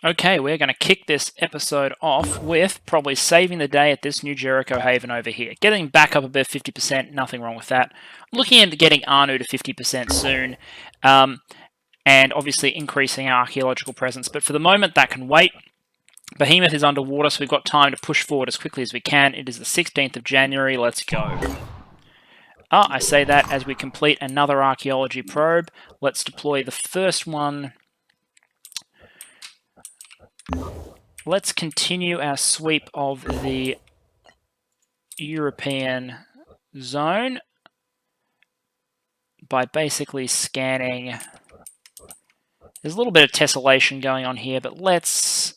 Okay, we're going to kick this episode off with probably saving the day at this New Jericho Haven over here. Getting back up above 50%, nothing wrong with that. Looking at getting Anu to 50% soon, and obviously increasing our archaeological presence. But for the moment, that can wait. Behemoth is underwater, so we've got time to push forward as quickly as we can. It is the 16th of January. Let's go. I say that as we complete another archaeology probe. Let's deploy the first one. Let's continue our sweep of the European zone by basically scanning. There's a little bit of tessellation going on here, but let's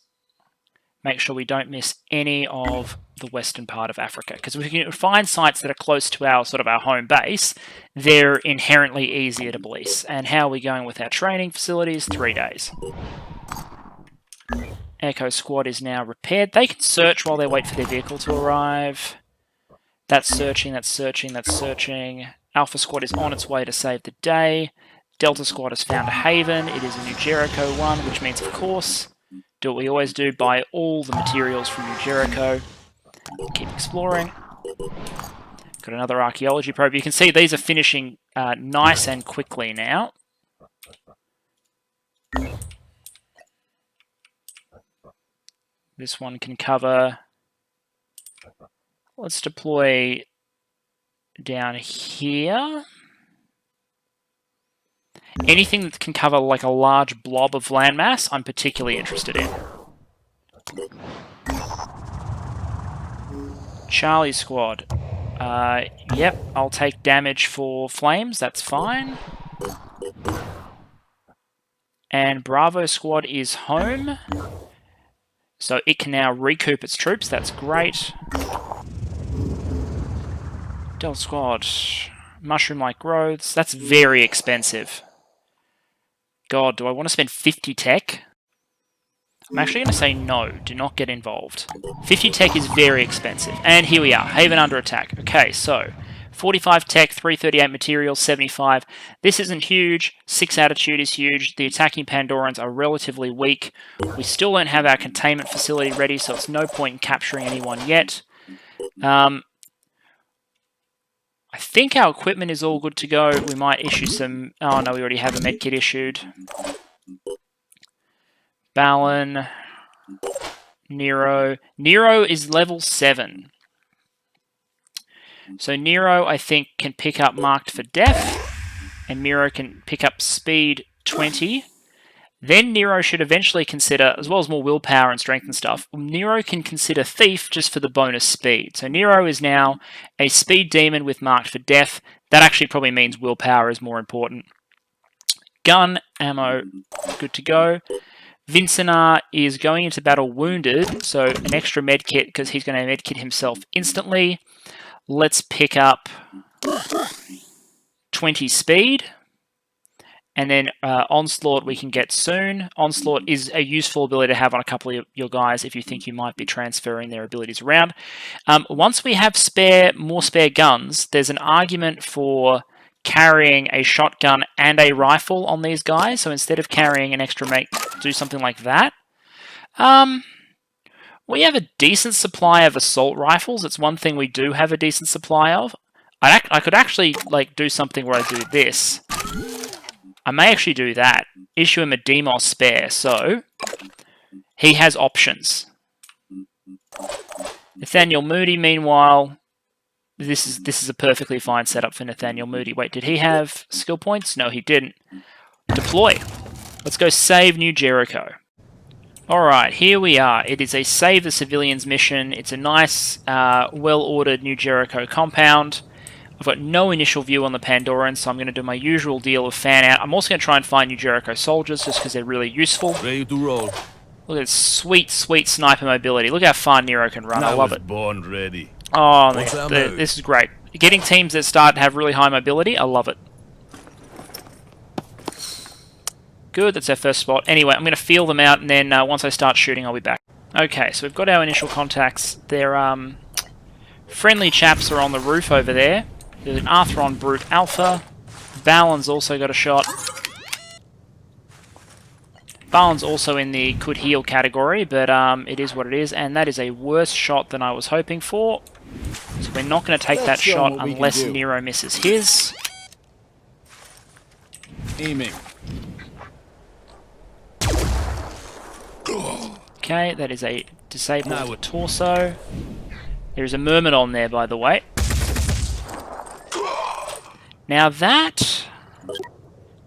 make sure we don't miss any of the western part of Africa, because if we can find sites that are close to our our home base, they're inherently easier to police. And how are we going with our training facilities? 3 days. Echo Squad is now repaired. They can search while they wait for their vehicle to arrive. That's searching, that's searching, that's searching. Alpha Squad is on its way to save the day. Delta Squad has found a haven. It is a New Jericho one, which means, of course, do what we always do, buy all the materials from New Jericho. Keep exploring. Got another archaeology probe. You can see these are finishing nice and quickly now. This one can cover. Let's deploy down here. Anything that can cover like a large blob of landmass, I'm particularly interested in. Charlie Squad. Yep, I'll take damage for flames, that's fine. And Bravo Squad is home. So it can now recoup its troops, that's great. Delta Squad. Mushroom-like growths, that's very expensive. God, do I want to spend 50 tech? I'm actually going to say no, do not get involved. 50 tech is very expensive. And here we are, Haven under attack. Okay, so 45 tech, 338 materials, 75. This isn't huge. 6 attitude is huge. The attacking Pandorans are relatively weak. We still don't have our containment facility ready, so it's no point in capturing anyone yet. I think our equipment is all good to go. We might issue some... Oh no, we already have a medkit issued. Balin. Nero. Nero is level 7. So Nero, I think, can pick up Marked for Death, and Miro can pick up Speed 20. Then Nero should eventually consider, as well as more willpower and strength and stuff, Nero can consider Thief just for the bonus speed. So Nero is now a Speed Demon with Marked for Death. That actually probably means willpower is more important. Gun, ammo, good to go. Vincenar is going into battle wounded, so an extra medkit because he's going to medkit himself instantly. Let's pick up 20 speed. And then Onslaught we can get soon. Onslaught is a useful ability to have on a couple of your guys if you think you might be transferring their abilities around. Once we have more spare guns, there's an argument for carrying a shotgun and a rifle on these guys. So instead of carrying an extra mate, do something like that. We have a decent supply of assault rifles. It's one thing we do have a decent supply of. I could actually do something where I do this. I may actually do that. Issue him a Demos spare, so he has options. Nathaniel Moody, meanwhile, this is a perfectly fine setup for Nathaniel Moody. Wait, did he have skill points? No, he didn't. Deploy. Let's go save New Jericho. Alright, here we are. It is a Save the Civilians mission. It's a nice, well-ordered New Jericho compound. I've got no initial view on the Pandorans, so I'm going to do my usual deal of fan out. I'm also going to try and find New Jericho soldiers, just because they're really useful. Ready to roll. Look at this sweet, sweet sniper mobility. Look how far Nero can run. I love it. Born ready. Oh, this is great. Getting teams that start to have really high mobility, I love it. Good, that's our first spot. Anyway, I'm going to feel them out, and then once I start shooting, I'll be back. Okay, so we've got our initial contacts. They're friendly chaps are on the roof over there. There's an Arthron Brute Alpha. Balin's also got a shot. Barlin's also in the could heal category, but it is what it is, and that is a worse shot than I was hoping for. So we're not going to take that shot unless Nero misses his. Aiming. Okay, that is a disabled torso. There is a Myrmidon there, by the way. Now that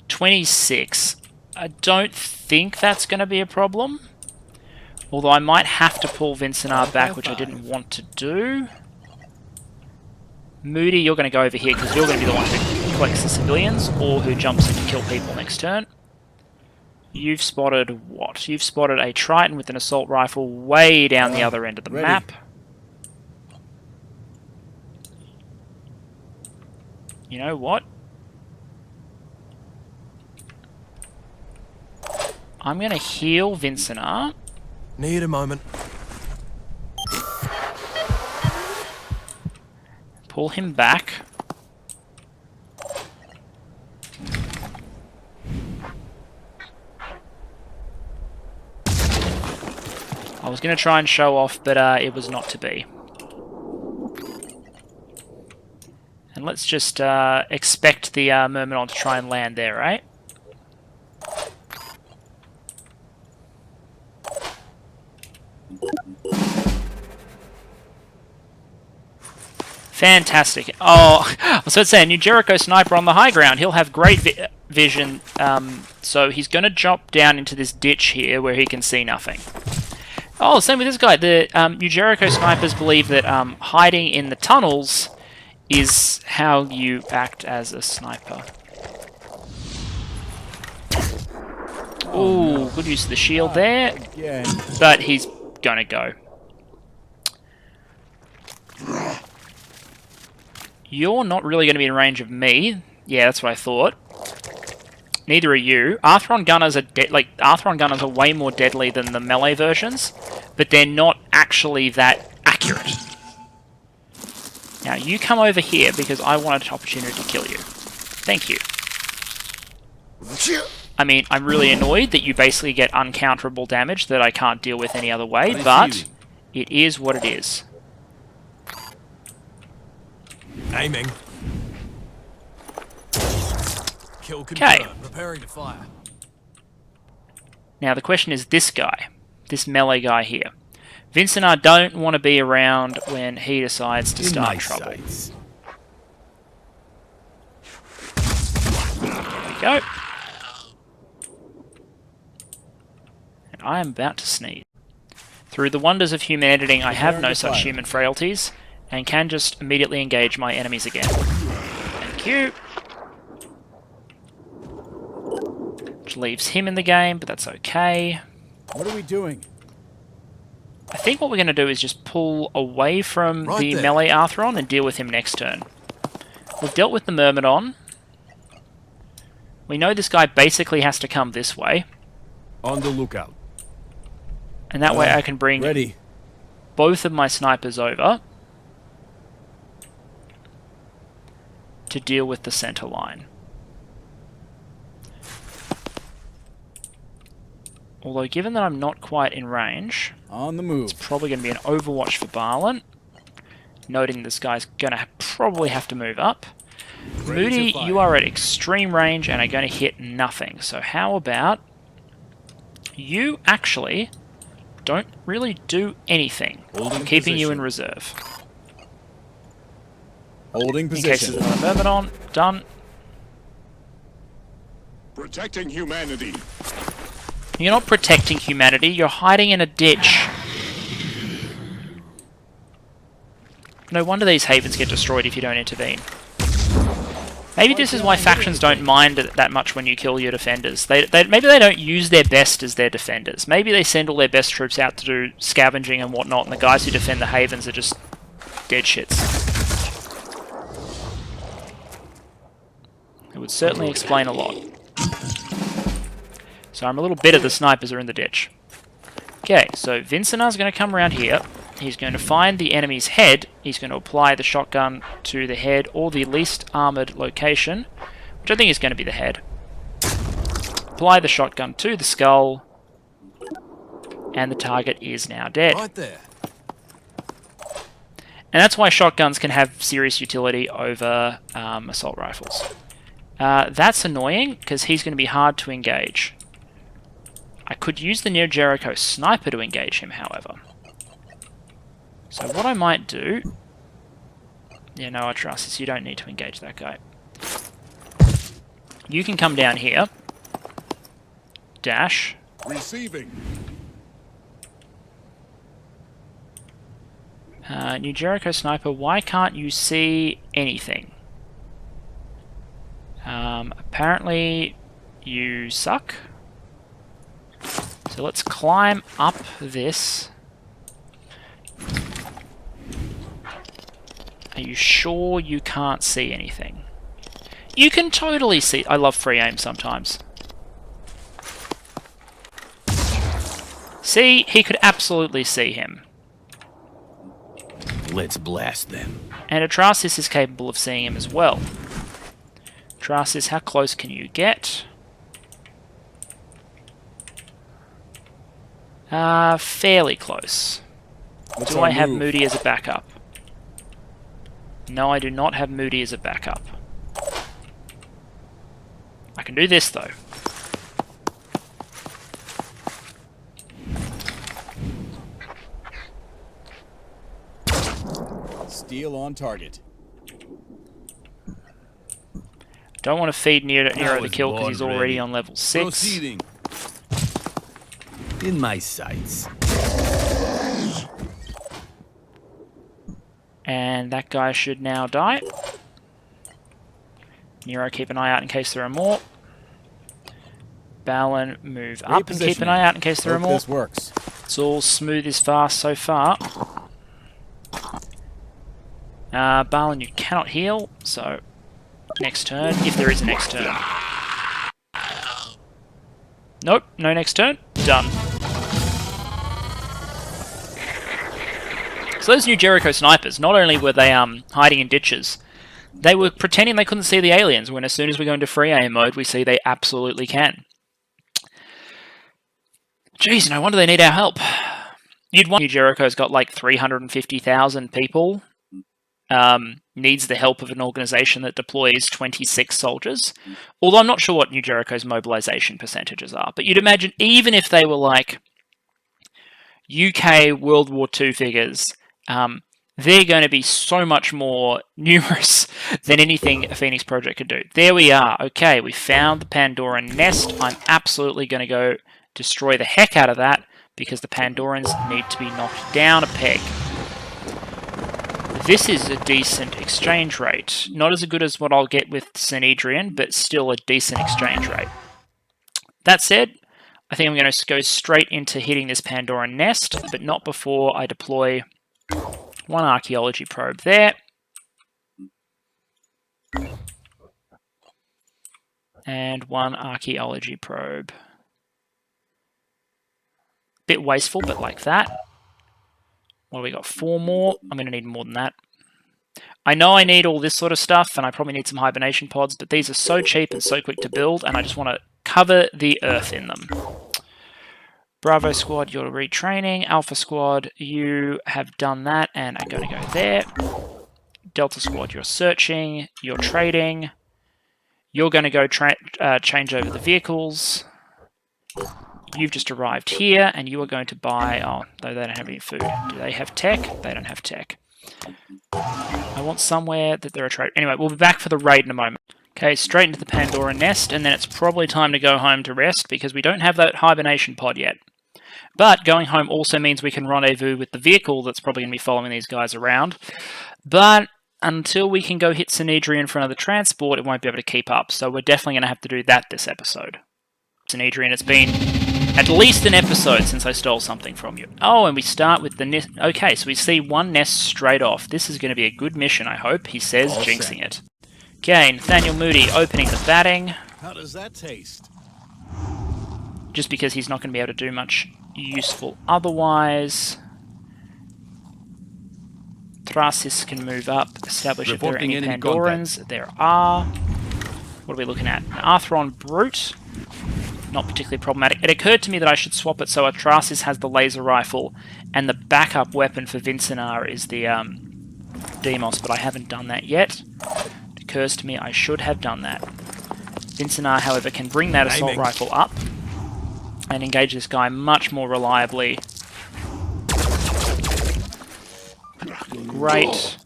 26, I don't think that's going to be a problem. Although I might have to pull Vincenar back, which I didn't want to do. Moody, you're going to go over here because you're going to be the one who collects the civilians or who jumps in to kill people next turn. You've spotted what? You've spotted a Triton with an assault rifle way down the other end of the map. You know what? I'm going to heal Vincenar. Need a moment. Pull him back. I was going to try and show off, but it was not to be. And let's just expect the Myrmidon to try and land there, right? Fantastic. Oh, I was about to say, a new Jericho sniper on the high ground. He'll have great vision, so he's going to drop down into this ditch here where he can see nothing. Oh, same with this guy. The New Jericho snipers believe that hiding in the tunnels is how you act as a sniper. Ooh, good use of the shield there, but he's going to go. You're not really going to be in range of me. Yeah, that's what I thought. Neither are you. Arthron gunners are way more deadly than the melee versions, but they're not actually that accurate. Now you come over here because I wanted an opportunity to kill you. Thank you. I mean, I'm really annoyed that you basically get uncounterable damage that I can't deal with any other way, but it is what it is. Aiming. Okay. Preparing to fire. Now the question is this guy, this melee guy here. Vince and I don't want to be around when he decides to start trouble. There we go. And I am about to sneeze. Through the wonders of human editing, I have no such human frailties, and can just immediately engage my enemies again. Thank you. Which leaves him in the game, but that's okay. What are we doing? I think what we're going to do is just pull away from the melee Arthron and deal with him next turn. We've dealt with the Myrmidon. We know this guy basically has to come this way. On the lookout. And that way I can bring both of my snipers over to deal with the center line. Although, given that I'm not quite in range, on the move, it's probably going to be an overwatch for Barlin. Noting this guy's going to probably have to move up. Moody, you are at extreme range and are going to hit nothing. So how about you actually don't really do anything. I'm keeping you in reserve. Holding position. In case there's another Myrmidon. Done. Protecting humanity. You're not protecting humanity, you're hiding in a ditch. No wonder these havens get destroyed if you don't intervene. Maybe this is why factions don't mind it that much when you kill your defenders. Maybe they don't use their best as their defenders. Maybe they send all their best troops out to do scavenging and whatnot, and the guys who defend the havens are just dead shits. It would certainly explain a lot. So I'm a little bitter the snipers are in the ditch. Okay, so Vincenar's going to come around here. He's going to find the enemy's head. He's going to apply the shotgun to the head or the least armoured location, which I think is going to be the head. Apply the shotgun to the skull, And the target is now dead. Right there. And that's why shotguns can have serious utility over assault rifles. That's annoying, because he's going to be hard to engage. I could use the Near Jericho sniper to engage him, however. So what I might do... Yeah, no, I trust this. You don't need to engage that guy. You can come down here. Dash. Receiving. New Jericho sniper, why can't you see anything? Apparently you suck. So let's climb up this. Are you sure you can't see anything? You can totally see. I love free aim sometimes. See, he could absolutely see him. Let's blast them. And Atrasis is capable of seeing him as well. Atrasis, how close can you get? Fairly close. Do I have Moody as a backup? No, I do not have Moody as a backup. I can do this, though. Steel on target. Don't want to feed Nero the was kill because he's born already ready. on level 6. Proceeding. In my sights. And that guy should now die. Nero, keep an eye out in case there are more. Balin, move up and keep an eye out in case there are Hope more. this works. It's all smooth as fast so far. Balin, you cannot heal, so next turn, if there is a next turn. Nope, no next turn. Done. So those new Jericho snipers, not only were they hiding in ditches, they were pretending they couldn't see the aliens, when as soon as we go into free aim mode, we see they absolutely can. Jeez, no wonder they need our help. You'd want New Jericho's got like 350,000 people. Needs the help of an organization that deploys 26 soldiers. Although I'm not sure what New Jericho's mobilization percentages are. But you'd imagine even if they were like UK World War II figures, they're going to be so much more numerous than anything a Phoenix Project could do. There we are. Okay, we found the Pandoran nest. I'm absolutely going to go destroy the heck out of that because the Pandorans need to be knocked down a peg. This is a decent exchange rate. Not as good as what I'll get with Sanhedrin, but still a decent exchange rate. That said, I think I'm going to go straight into hitting this Pandoran nest, but not before I deploy one archaeology probe there. And one archaeology probe. Bit wasteful, but like that. What do we got? 4 more. I'm going to need more than that. I know I need all this sort of stuff, and I probably need some hibernation pods, but these are so cheap and so quick to build, and I just want to cover the earth in them. Bravo Squad, you're retraining. Alpha Squad, you have done that, and are going to go there. Delta Squad, you're searching. You're trading. You're going to go change over the vehicles. You've just arrived here, and you are going to buy... Oh, they don't have any food. Do they have tech? They don't have tech. I want somewhere that there are trade... Anyway, we'll be back for the raid in a moment. Okay, straight into the Pandora nest, and then it's probably time to go home to rest, because we don't have that hibernation pod yet. But going home also means we can rendezvous with the vehicle that's probably going to be following these guys around. But until we can go hit Sanhedrin in front of the transport, it won't be able to keep up, so we're definitely going to have to do that this episode. Sanhedrin, it's been at least an episode since I stole something from you. Oh, and we start with the nest. Okay, so we see one nest straight off. This is going to be a good mission, I hope. He says, all jinxing set. It. Okay, Nathaniel Moody opening the batting. How does that taste? Just because he's not going to be able to do much useful otherwise. Thrasis can move up, establish if there are any Pandorans. There are. What are we looking at? An Arthron Brute. not particularly problematic. It occurred to me that I should swap it so Atrasis has the laser rifle and the backup weapon for Vincenar is the Demos, but I haven't done that yet. It occurs to me I should have done that. Vincenar, however, can bring that assault rifle up and engage this guy much more reliably. Great.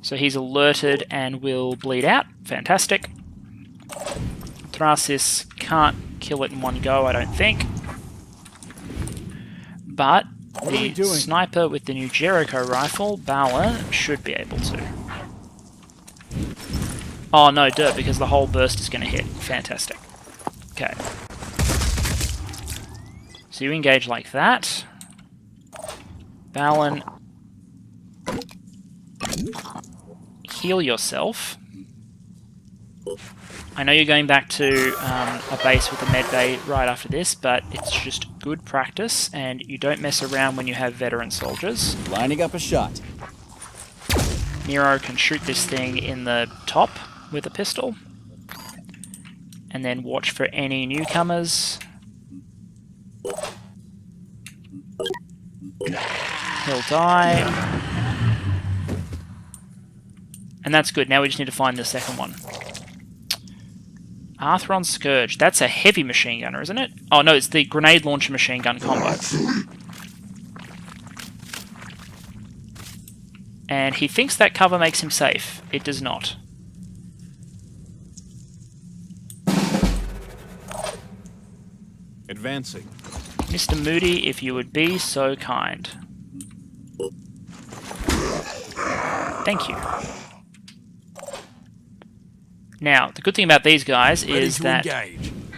So he's alerted and will bleed out. Fantastic. Thrasis can't kill it in one go, I don't think. But the sniper with the new Jericho rifle, Bauer, should be able to. Oh no, dirt, because the whole burst is going to hit. Fantastic. Okay. So you engage like that. Balin, heal yourself. I know you're going back to a base with a med bay right after this, but it's just good practice, and you don't mess around when you have veteran soldiers. Lining up a shot. Nero can shoot this thing in the top with a pistol, and then watch for any newcomers. He'll die. And that's good. Now we just need to find the second one. Arthron Scourge. That's a heavy machine gunner, isn't it? Oh no, it's the grenade launcher machine gun combo. And he thinks that cover makes him safe. It does not. Advancing. Mr. Moody, if you would be so kind. Thank you. Now, the good thing about these guys is that,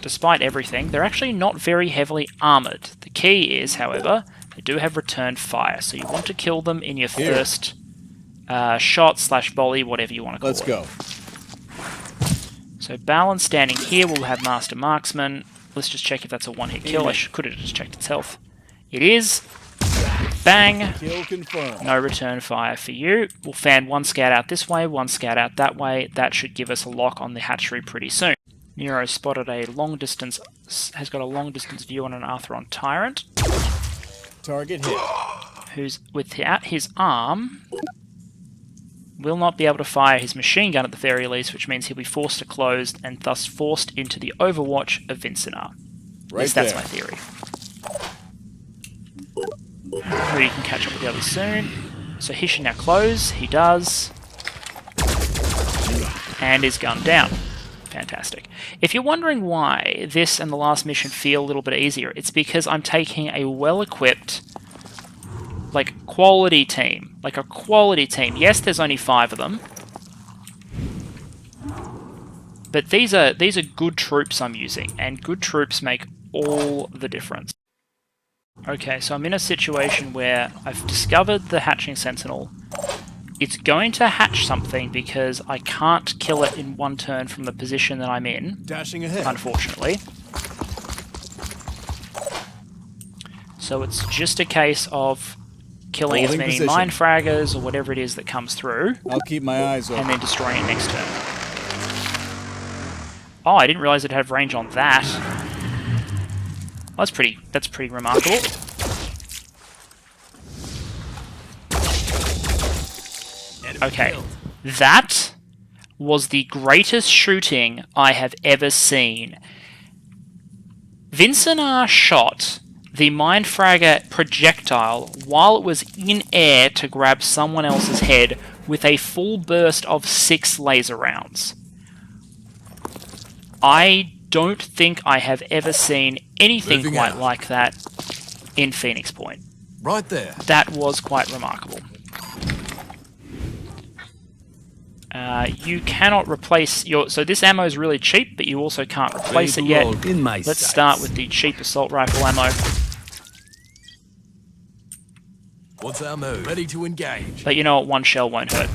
despite everything, they're actually not very heavily armoured. The key is, however, they do have return fire, so you want to kill them in your first shot / volley, whatever you want to call it. Let's go. So Balin standing here will have Master Marksman. Let's just check if that's a one-hit kill. I could have just checked its health. It is. Bang! Kill confirmed. No return fire for you. We'll fan one scout out this way, one scout out that way. That should give us a lock on the hatchery pretty soon. Nero spotted a long distance, has got a long distance view on an Arthron Tyrant. Target hit. Who's without his arm will not be able to fire his machine gun at the very least, which means he'll be forced to close and thus forced into the overwatch of Vincenar. Right, that's my theory. Moody can catch up with the others soon. So he should now close. He does. And is gunned down. Fantastic. If you're wondering why this and the last mission feel a little bit easier, it's because I'm taking a well-equipped, like, quality team. Like a quality team. Yes, there's only 5 of them. But these are good troops I'm using, and good troops make all the difference. Okay, so I'm in a situation where I've discovered the hatching sentinel. It's going to hatch something because I can't kill it in one turn from the position that I'm in. Dashing ahead. Unfortunately. So it's just a case of killing as many mine fraggers or whatever it is that comes through. I'll keep my eyes open. And then destroying it next turn. Oh, I didn't realize it had range on that. Well, that's pretty remarkable. Okay, that was the greatest shooting I have ever seen. Vincenar shot the Mindfragger projectile while it was in air to grab someone else's head with a full burst of 6 laser rounds. I don't think I have ever seen anything quite like that in Phoenix Point. Right there. That was quite remarkable. You cannot replace your... So this ammo is really cheap, but you also can't replace it yet. Let's start with the cheap assault rifle ammo. What's our move? Ready to engage. But you know what? One shell won't hurt.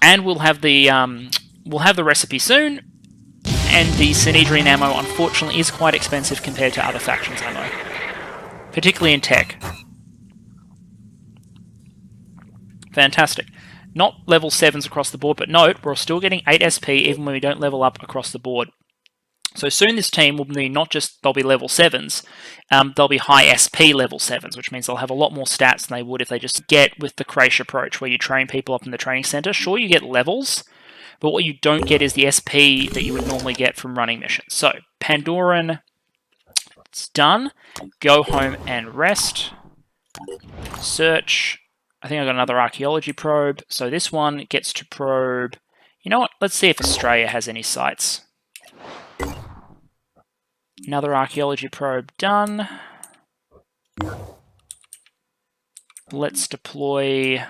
And we'll have the recipe soon. And the Sanhedrin ammo, unfortunately, is quite expensive compared to other factions ammo. Particularly in tech. Fantastic. Not level 7s across the board, but note, we're still getting 8 SP even when we don't level up across the board. So soon this team will be not just they'll be level 7s, they'll be high SP level 7s, which means they'll have a lot more stats than they would if they just get with the Crash approach, where you train people up in the training center. Sure, you get levels, but what you don't get is the SP that you would normally get from running missions. So Pandoran, it's done. Go home and rest. Search. I think I got another archaeology probe. So this one gets to probe. You know what? Let's see if Australia has any sites. Another archaeology probe done. Let's deploy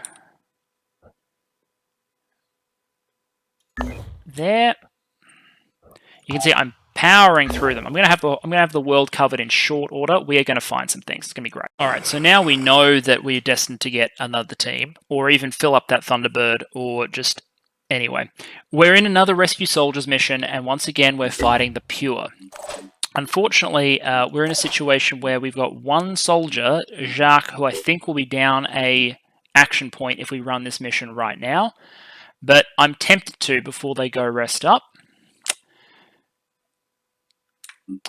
there. You can see I'm powering through them. I'm gonna have the world covered in short order. We are gonna find some things. It's gonna be great. All right, so now we know that we're destined to get another team, or even fill up that Thunderbird, or just anyway. We're in another Rescue Soldiers mission, and once again we're fighting the Pure. Unfortunately, we're in a situation where we've got one soldier, Jacques, who I think will be down a action point if we run this mission right now. But I'm tempted to before they go rest up.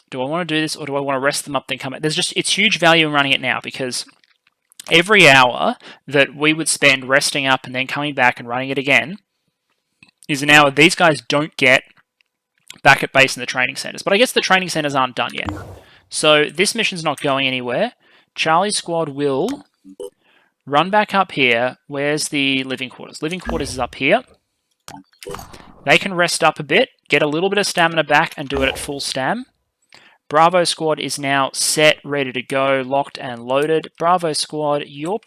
Do I want to do this, or do I want to rest them up then come back? It's huge value in running it now, because every hour that we would spend resting up and then coming back and running it again is an hour these guys don't get back at base in the training centers. But I guess the training centers aren't done yet. So this mission's not going anywhere. Charlie's squad will run back up here. Where's the living quarters? Living quarters is up here. They can rest up a bit, get a little bit of stamina back, and do it at full stam. Bravo squad is now set, ready to go, locked and loaded. Bravo squad, you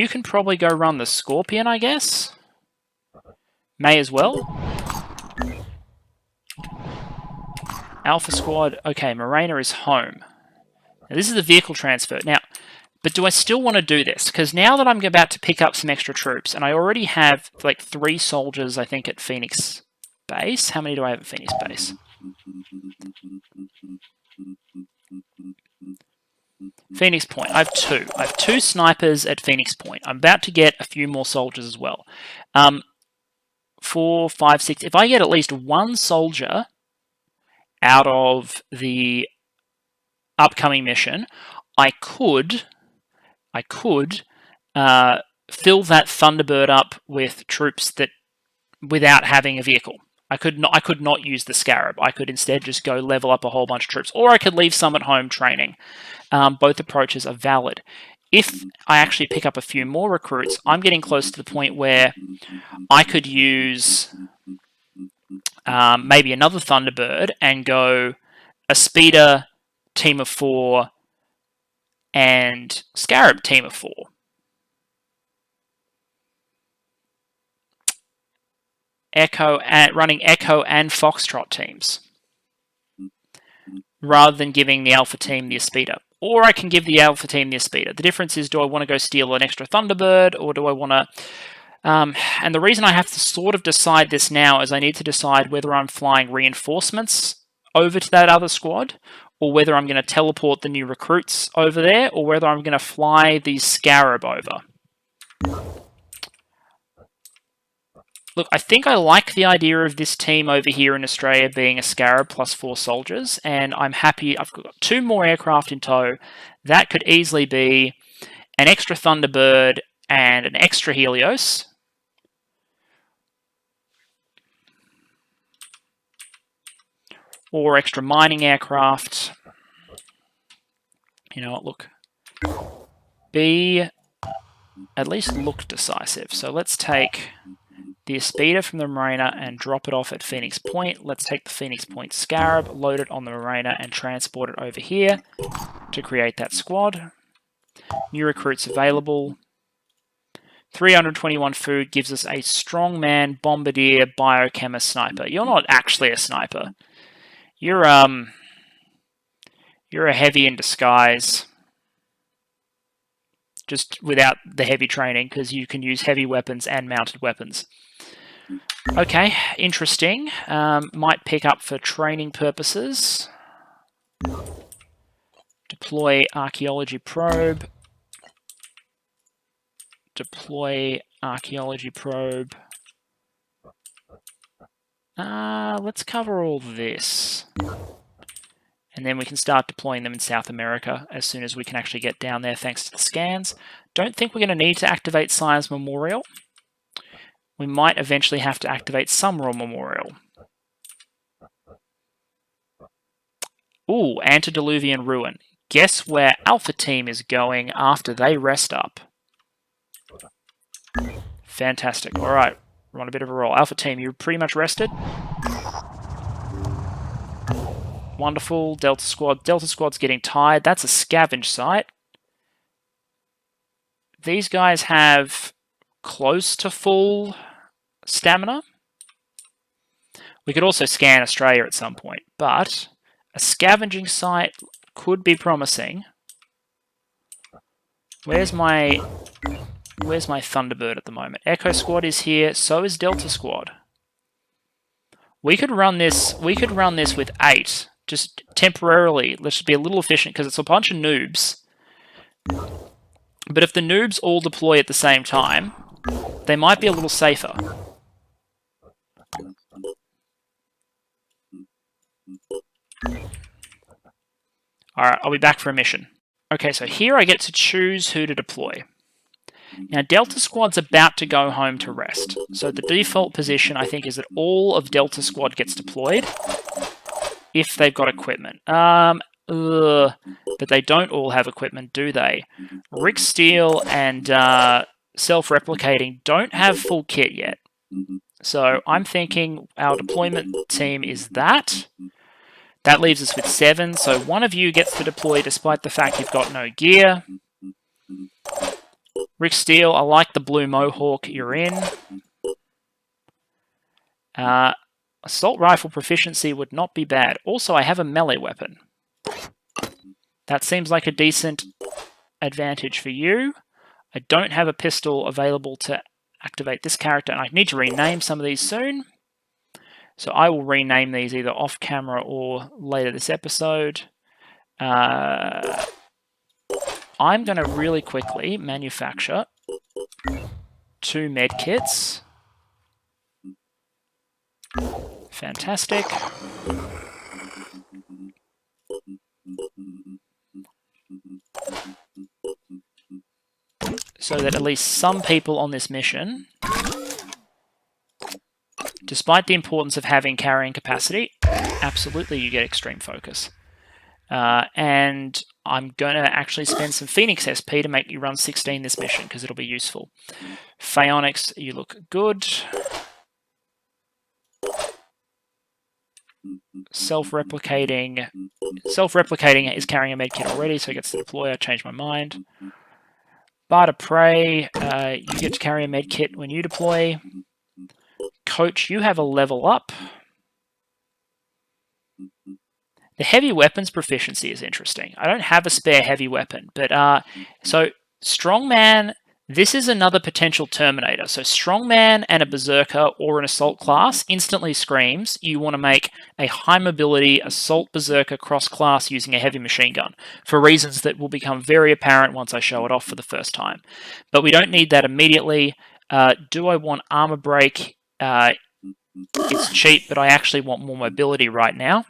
can probably go run the Scorpion, I guess. May as well. Alpha squad, okay, Morena is home. Now, this is the vehicle transfer. Now, but do I still want to do this? Because now that I'm about to pick up some extra troops, and I already have like 3 soldiers, I think, at Phoenix Base. How many do I have at Phoenix Base? Phoenix Point. I have 2. I have 2 snipers at Phoenix Point. I'm about to get a few more soldiers as well. 4, 5, 6. If I get at least 1 soldier out of the upcoming mission, I could fill that Thunderbird up with troops that without having a vehicle. I could not use the Scarab. I could instead just go level up a whole bunch of troops, or I could leave some at home training. Both approaches are valid. If I actually pick up a few more recruits, I'm getting close to the point where I could use maybe another Thunderbird and go a Speeder team of 4 and Scarab team of 4. Running Echo and Foxtrot teams, rather than giving the Alpha team the Speeder. Or I can give the Alpha team the Speeder. The difference is, do I want to go steal an extra Thunderbird, or do I want to... and the reason I have to sort of decide this now is I need to decide whether I'm flying reinforcements over to that other squad, or whether I'm going to teleport the new recruits over there, or whether I'm going to fly the Scarab over. Look, I think I like the idea of this team over here in Australia being a Scarab plus 4 soldiers, and I'm happy. I've got 2 more aircraft in tow. That could easily be an extra Thunderbird and an extra Helios. Or extra mining aircraft. You know what, look. At least look decisive. So let's take the Speeder from the Morena and drop it off at Phoenix Point. Let's take the Phoenix Point Scarab, load it on the Morena, and transport it over here to create that squad. New recruits available. 321 food gives us a strongman, bombardier, biochemist, sniper. You're not actually a sniper. You're a heavy in disguise. Just without the heavy training, because you can use heavy weapons and mounted weapons. Okay, interesting. Might pick up for training purposes. Deploy archaeology probe. Deploy archaeology probe. Let's cover all this. And then we can start deploying them in South America as soon as we can actually get down there thanks to the scans. Don't think we're going to need to activate Science Memorial. We might eventually have to activate Summerall Memorial. Ooh, Antediluvian Ruin. Guess where Alpha Team is going after they rest up? Fantastic. Alright, we're on a bit of a roll. Alpha Team, you're pretty much rested? Wonderful. Delta Squad. Delta Squad's getting tired. That's a scavenge site. These guys have close to full stamina. We could also scan Australia at some point, but a scavenging site could be promising. Where's my Thunderbird at the moment? Echo Squad is here, so is Delta Squad. We could run this with 8, just temporarily. Let's be a little efficient because it's a bunch of noobs. But if the noobs all deploy at the same time, they might be a little safer. Alright, I'll be back for a mission. Okay, so here I get to choose who to deploy. Now, Delta Squad's about to go home to rest. So the default position, I think, is that all of Delta Squad gets deployed if they've got equipment. But they don't all have equipment, do they? Rick Steele and Self-Replicating don't have full kit yet. So I'm thinking our deployment team is that. That leaves us with 7, so one of you gets to deploy despite the fact you've got no gear. Rick Steele, I like the blue mohawk you're in. Assault rifle proficiency would not be bad. Also, I have a melee weapon. That seems like a decent advantage for you. I don't have a pistol available to activate this character, and I need to rename some of these soon. So I will rename these either off camera or later this episode. I'm going to really quickly manufacture 2 medkits. Fantastic. So that at least some people on this mission, despite the importance of having carrying capacity, absolutely you get extreme focus. And I'm going to actually spend some Phoenix SP to make you run 16 this mission, because it'll be useful. Phaonics, you look good. Self-replicating is carrying a medkit already, so he gets to deploy. I changed my mind. Bard of Prey, you get to carry a medkit when you deploy. Coach, you have a level up. The heavy weapons proficiency is interesting. I don't have a spare heavy weapon, but so Strongman, this is another potential Terminator. So Strongman and a Berserker or an Assault class instantly screams you want to make a high mobility Assault Berserker cross class using a heavy machine gun for reasons that will become very apparent once I show it off for the first time. But we don't need that immediately. Do I want Armor Break? It's cheap, but I actually want more mobility right now.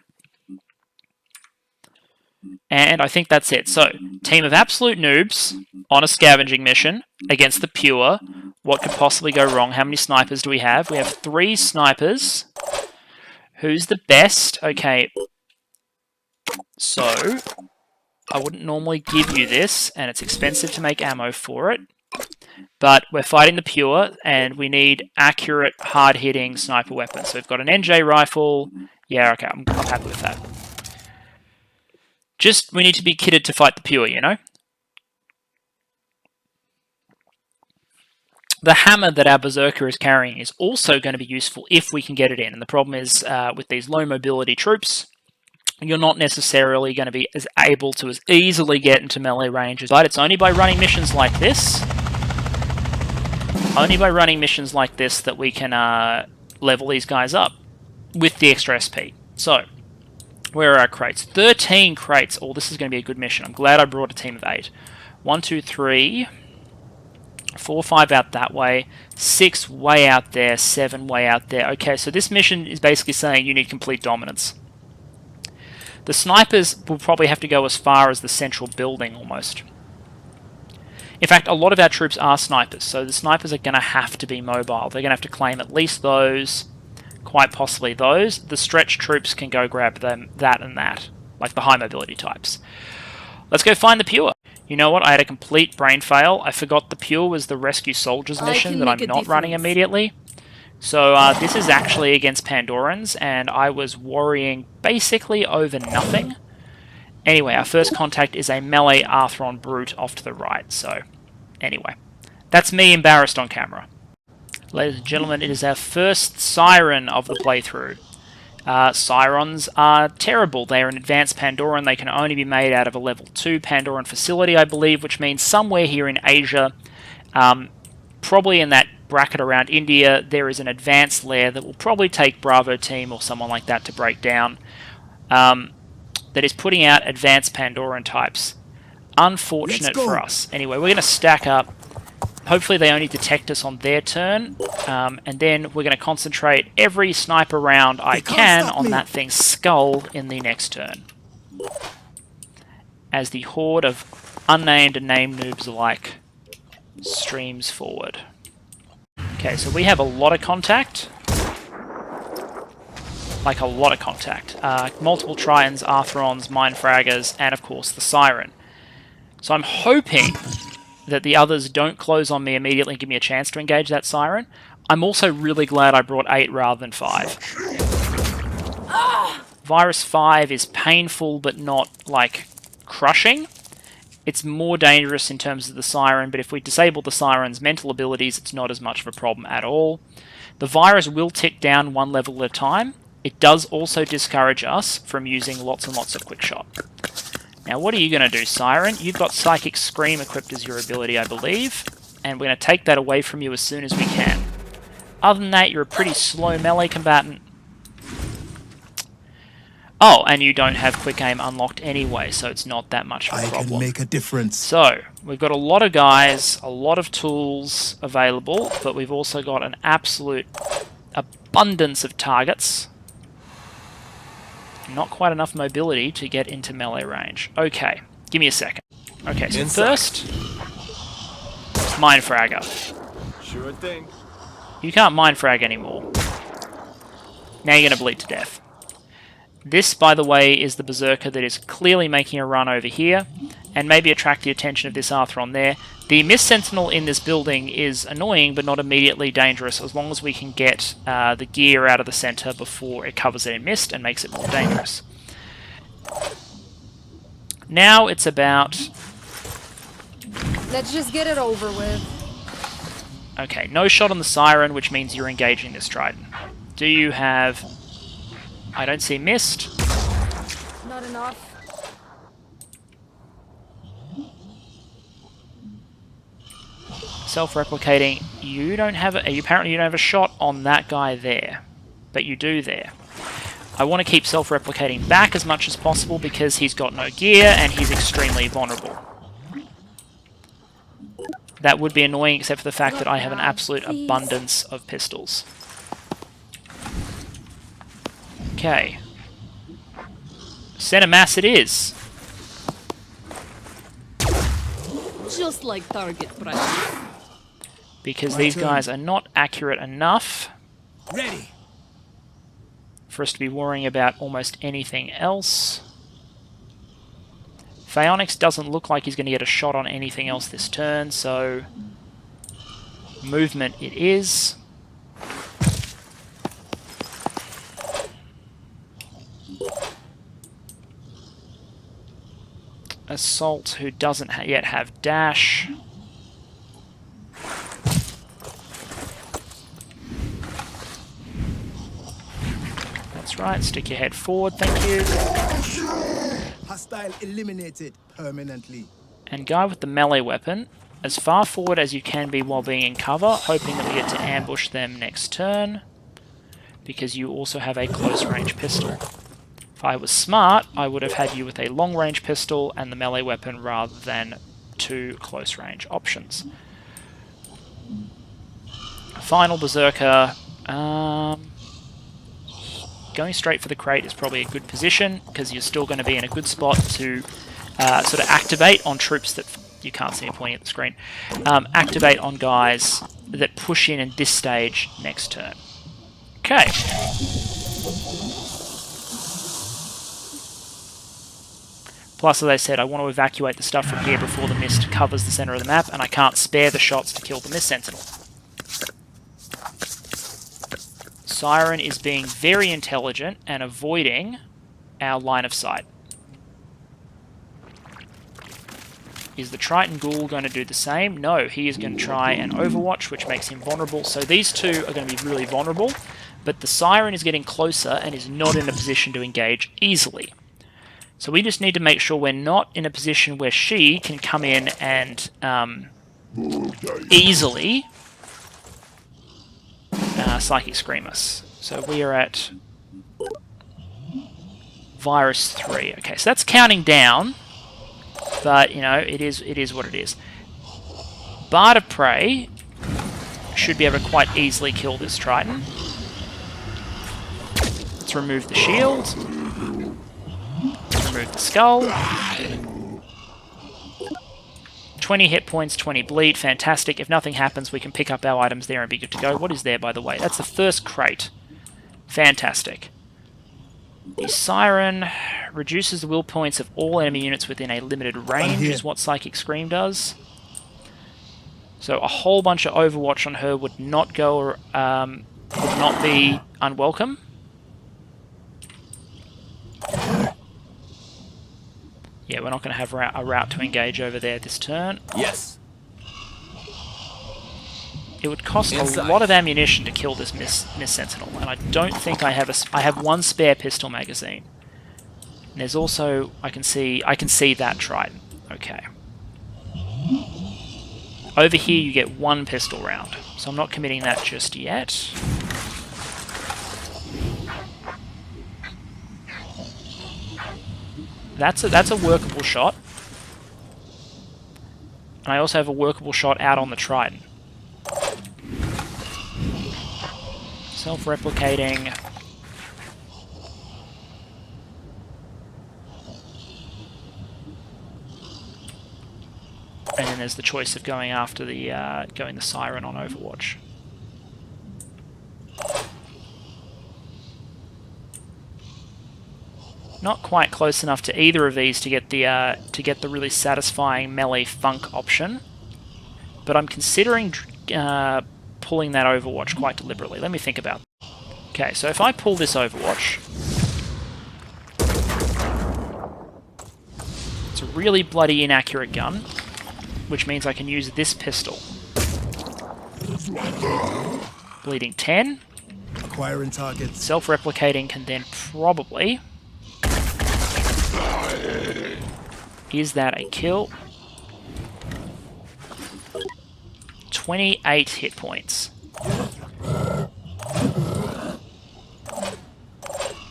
And I think that's it. So, team of absolute noobs on a scavenging mission against the pure. What could possibly go wrong? How many snipers do we have? We have 3 snipers. Who's the best? Okay. So, I wouldn't normally give you this, and it's expensive to make ammo for it. But we're fighting the pure, and we need accurate, hard-hitting sniper weapons. So we've got an NJ rifle. Yeah, okay, I'm happy with that. Just, we need to be kitted to fight the pure, you know? The hammer that our Berserker is carrying is also going to be useful if we can get it in. And the problem is, with these low mobility troops, you're not necessarily going to be as able to as easily get into melee ranges. But it's only by running missions like this, that we can level these guys up with the extra SP. So, where are our crates? 13 crates. Oh, this is going to be a good mission. I'm glad I brought a team of 8. 1, 2, 3, 4, 5 out that way, 6 way out there, 7 way out there. Okay, so this mission is basically saying you need complete dominance. The snipers will probably have to go as far as the central building almost. In fact, a lot of our troops are snipers, so the snipers are going to have to be mobile. They're going to have to claim at least those, quite possibly those. The stretch troops can go grab them, that and that, like the high mobility types. Let's go find the Pure. You know what? I had a complete brain fail. I forgot the Pure was the Rescue Soldiers mission that I'm not running immediately. So this is actually against Pandorans, and I was worrying basically over nothing. Anyway, our first contact is a melee Arthron Brute off to the right, so anyway. That's me embarrassed on camera. Ladies and gentlemen, it is our first Siren of the playthrough. Sirens are terrible. They are an advanced Pandoran. They can only be made out of a level 2 Pandoran facility, I believe, which means somewhere here in Asia, probably in that bracket around India, there is an advanced lair that will probably take Bravo Team or someone like that to break down, that is putting out advanced Pandoran types. Unfortunate for us. Anyway, we're going to stack up. Hopefully they only detect us on their turn, and then we're going to concentrate every sniper round I can on that thing's skull in the next turn. As the horde of unnamed and named noobs alike streams forward. Okay, so we have a lot of contact. Like a lot of contact. Multiple Tritons, Arthrons, Mindfraggers, and of course the Siren. So I'm hoping that the others don't close on me immediately and give me a chance to engage that Siren. I'm also really glad I brought 8 rather than 5. Virus 5 is painful but not, like, crushing. It's more dangerous in terms of the Siren, but if we disable the Siren's mental abilities, it's not as much of a problem at all. The virus will tick down 1 level at a time. It does also discourage us from using lots and lots of quickshot. Now, what are you going to do, Siren? You've got Psychic Scream equipped as your ability, I believe, and we're going to take that away from you as soon as we can. Other than that, you're a pretty slow melee combatant. Oh, and you don't have quick aim unlocked anyway, so it's not that much of a problem. I can make a difference. So, we've got a lot of guys, a lot of tools available, but we've also got an absolute abundance of targets. Not quite enough mobility to get into melee range. Okay, give me a second. Okay, so first, Mindfragger. Sure thing. You can't Mindfrag anymore. Now you're going to bleed to death. This, by the way, is the Berserker that is clearly making a run over here, and maybe attract the attention of this Arthron there. The Mist Sentinel in this building is annoying, but not immediately dangerous, as long as we can get the gear out of the center before it covers it in mist and makes it more dangerous. Now it's about... Let's just get it over with. Okay, no shot on the Siren, which means you're engaging this Trident. Do you have... I don't see mist. Not enough. Self-replicating. You don't have apparently you don't have a shot on that guy there, but you do there. I want to keep self-replicating back as much as possible because he's got no gear and he's extremely vulnerable. That would be annoying, except for the fact that I have an absolute abundance of pistols. Okay. Center mass it is. Just like target practice. Because these guys are not accurate enough Ready. for us to be worrying about almost anything else. Phaonix doesn't look like he's going to get a shot on anything else this turn, so movement it is. Assault, who doesn't yet have dash. That's right, stick your head forward, thank you. Hostile eliminated permanently. And guy with the melee weapon, as far forward as you can be while being in cover, hoping that we get to ambush them next turn, because you also have a close range pistol. If I was smart, I would have had you with a long-range pistol and the melee weapon rather than 2 close-range options. Final Berserker. Going straight for the crate is probably a good position because you're still going to be in a good spot to sort of activate on troops that you can't see me pointing at the screen. Activate on guys that push in this stage next turn. Okay. Plus, as I said, I want to evacuate the stuff from here before the mist covers the center of the map, and I can't spare the shots to kill the Mist Sentinel. Siren is being very intelligent and avoiding our line of sight. Is the Triton Ghoul going to do the same? No, he is going to try an Overwatch, which makes him vulnerable. So these two are going to be really vulnerable, but the Siren is getting closer and is not in a position to engage easily. So we just need to make sure we're not in a position where she can come in and easily Psychic Scream us. So we are at Virus 3. Okay, so that's counting down, but you know, it is what it is. Bard of Prey should be able to quite easily kill this Triton. Let's remove the shield. Remove the skull. 20 hit points, 20 bleed, fantastic. If nothing happens, we can pick up our items there and be good to go. What is there, by the way? That's the first crate. Fantastic. The Siren reduces the will points of all enemy units within a limited range, is what Psychic Scream does. So a whole bunch of Overwatch on her would not go, would not be unwelcome. Yeah, we're not going to have a route to engage over there this turn. Yes. It would cost a lot of ammunition to kill this Mist Sentinel, and I don't think I have I have one spare pistol magazine. And there's also I can see that Triton. Okay. Over here you get one pistol round, so I'm not committing that just yet. That's a workable shot. And I also have a workable shot out on the Triton. Self-replicating. And then there's the choice of going after the going the Siren on Overwatch. Not quite close enough to either of these to get the really satisfying melee funk option, but I'm considering pulling that Overwatch quite deliberately. Let me think about it. Okay, so if I pull this Overwatch, it's a really bloody inaccurate gun, which means I can use this pistol. Bleeding 10. Acquiring targets. Self-replicating can then probably... Is that a kill? 28 hit points.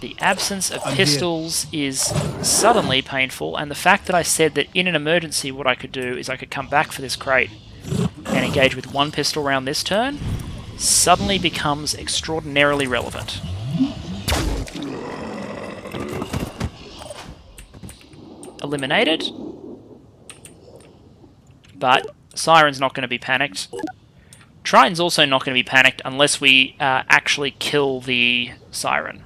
The absence of pistols is suddenly painful, and the fact that I said that in an emergency what I could do is I could come back for this crate and engage with one pistol round this turn suddenly becomes extraordinarily relevant. Eliminated, but Siren's not going to be panicked. Triton's also not going to be panicked unless we actually kill the Siren.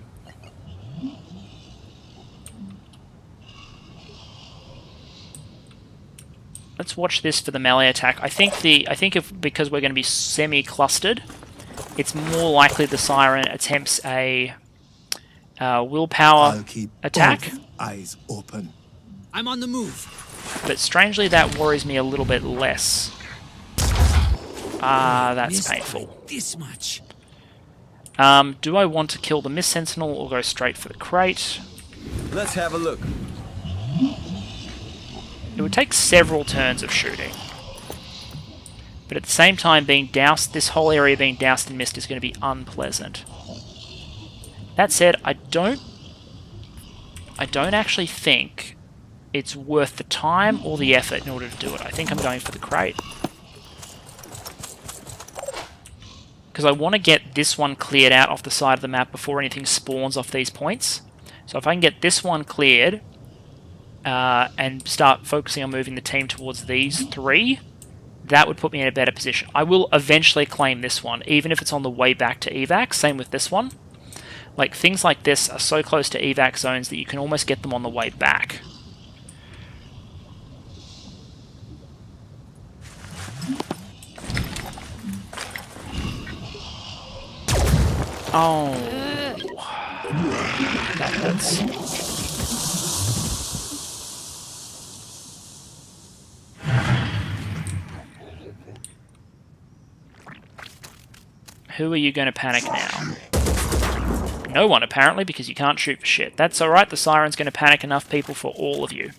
Let's watch this for the melee attack. I think because we're going to be semi-clustered, it's more likely the Siren attempts a willpower attack. Eyes open. I'm on the move. But strangely, that worries me a little bit less. That's painful. This much. Do I want to kill the Mist Sentinel or go straight for the crate? Let's have a look. It would take several turns of shooting. But at the same time, being doused, this whole area being doused in mist is going to be unpleasant. That said, I don't actually think it's worth the time or the effort in order to do it. I think I'm going for the crate. because I want to get this one cleared out off the side of the map before anything spawns off these points. So if I can get this one cleared and start focusing on moving the team towards these 3, that would put me in a better position. I will eventually claim this one, even if it's on the way back to evac. Same with this one. Like, things like this are so close to evac zones that you can almost get them on the way back. Oh. That hurts. Who are you going to panic now? No one, apparently, because you can't shoot for shit. That's alright, the Siren's going to panic enough people for all of you.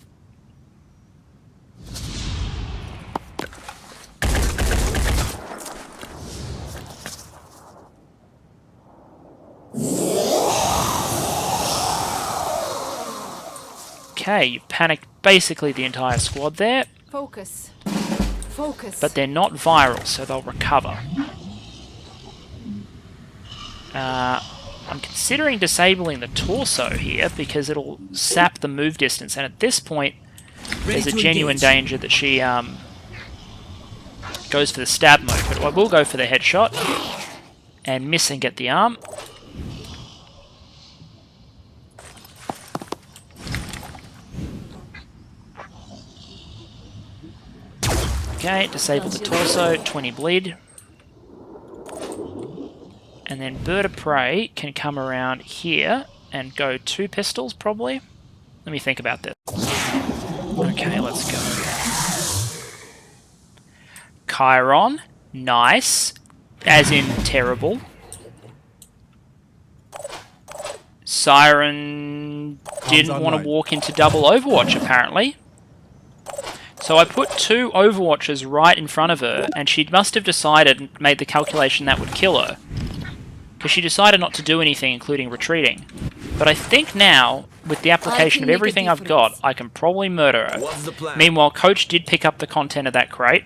Okay, you panicked basically the entire squad there. Focus. Focus. But they're not viral, so they'll recover. I'm considering disabling the torso here because it'll sap the move distance, and at this point there's a genuine danger that she goes for the stab mode, but I will go for the headshot and miss and get the arm. Okay, disable the torso, 20 bleed. And then Bird of Prey can come around here and go 2 pistols, probably. Let me think about this. Okay, let's go. Chiron, nice. As in terrible. Siren didn't want to walk into double Overwatch, apparently. So I put 2 Overwatches right in front of her, and she must have decided and made the calculation that would kill her. Because she decided not to do anything, including retreating. But I think now, with the application of everything I've got, I can probably murder her. What's the plan? Meanwhile, Coach did pick up the content of that crate.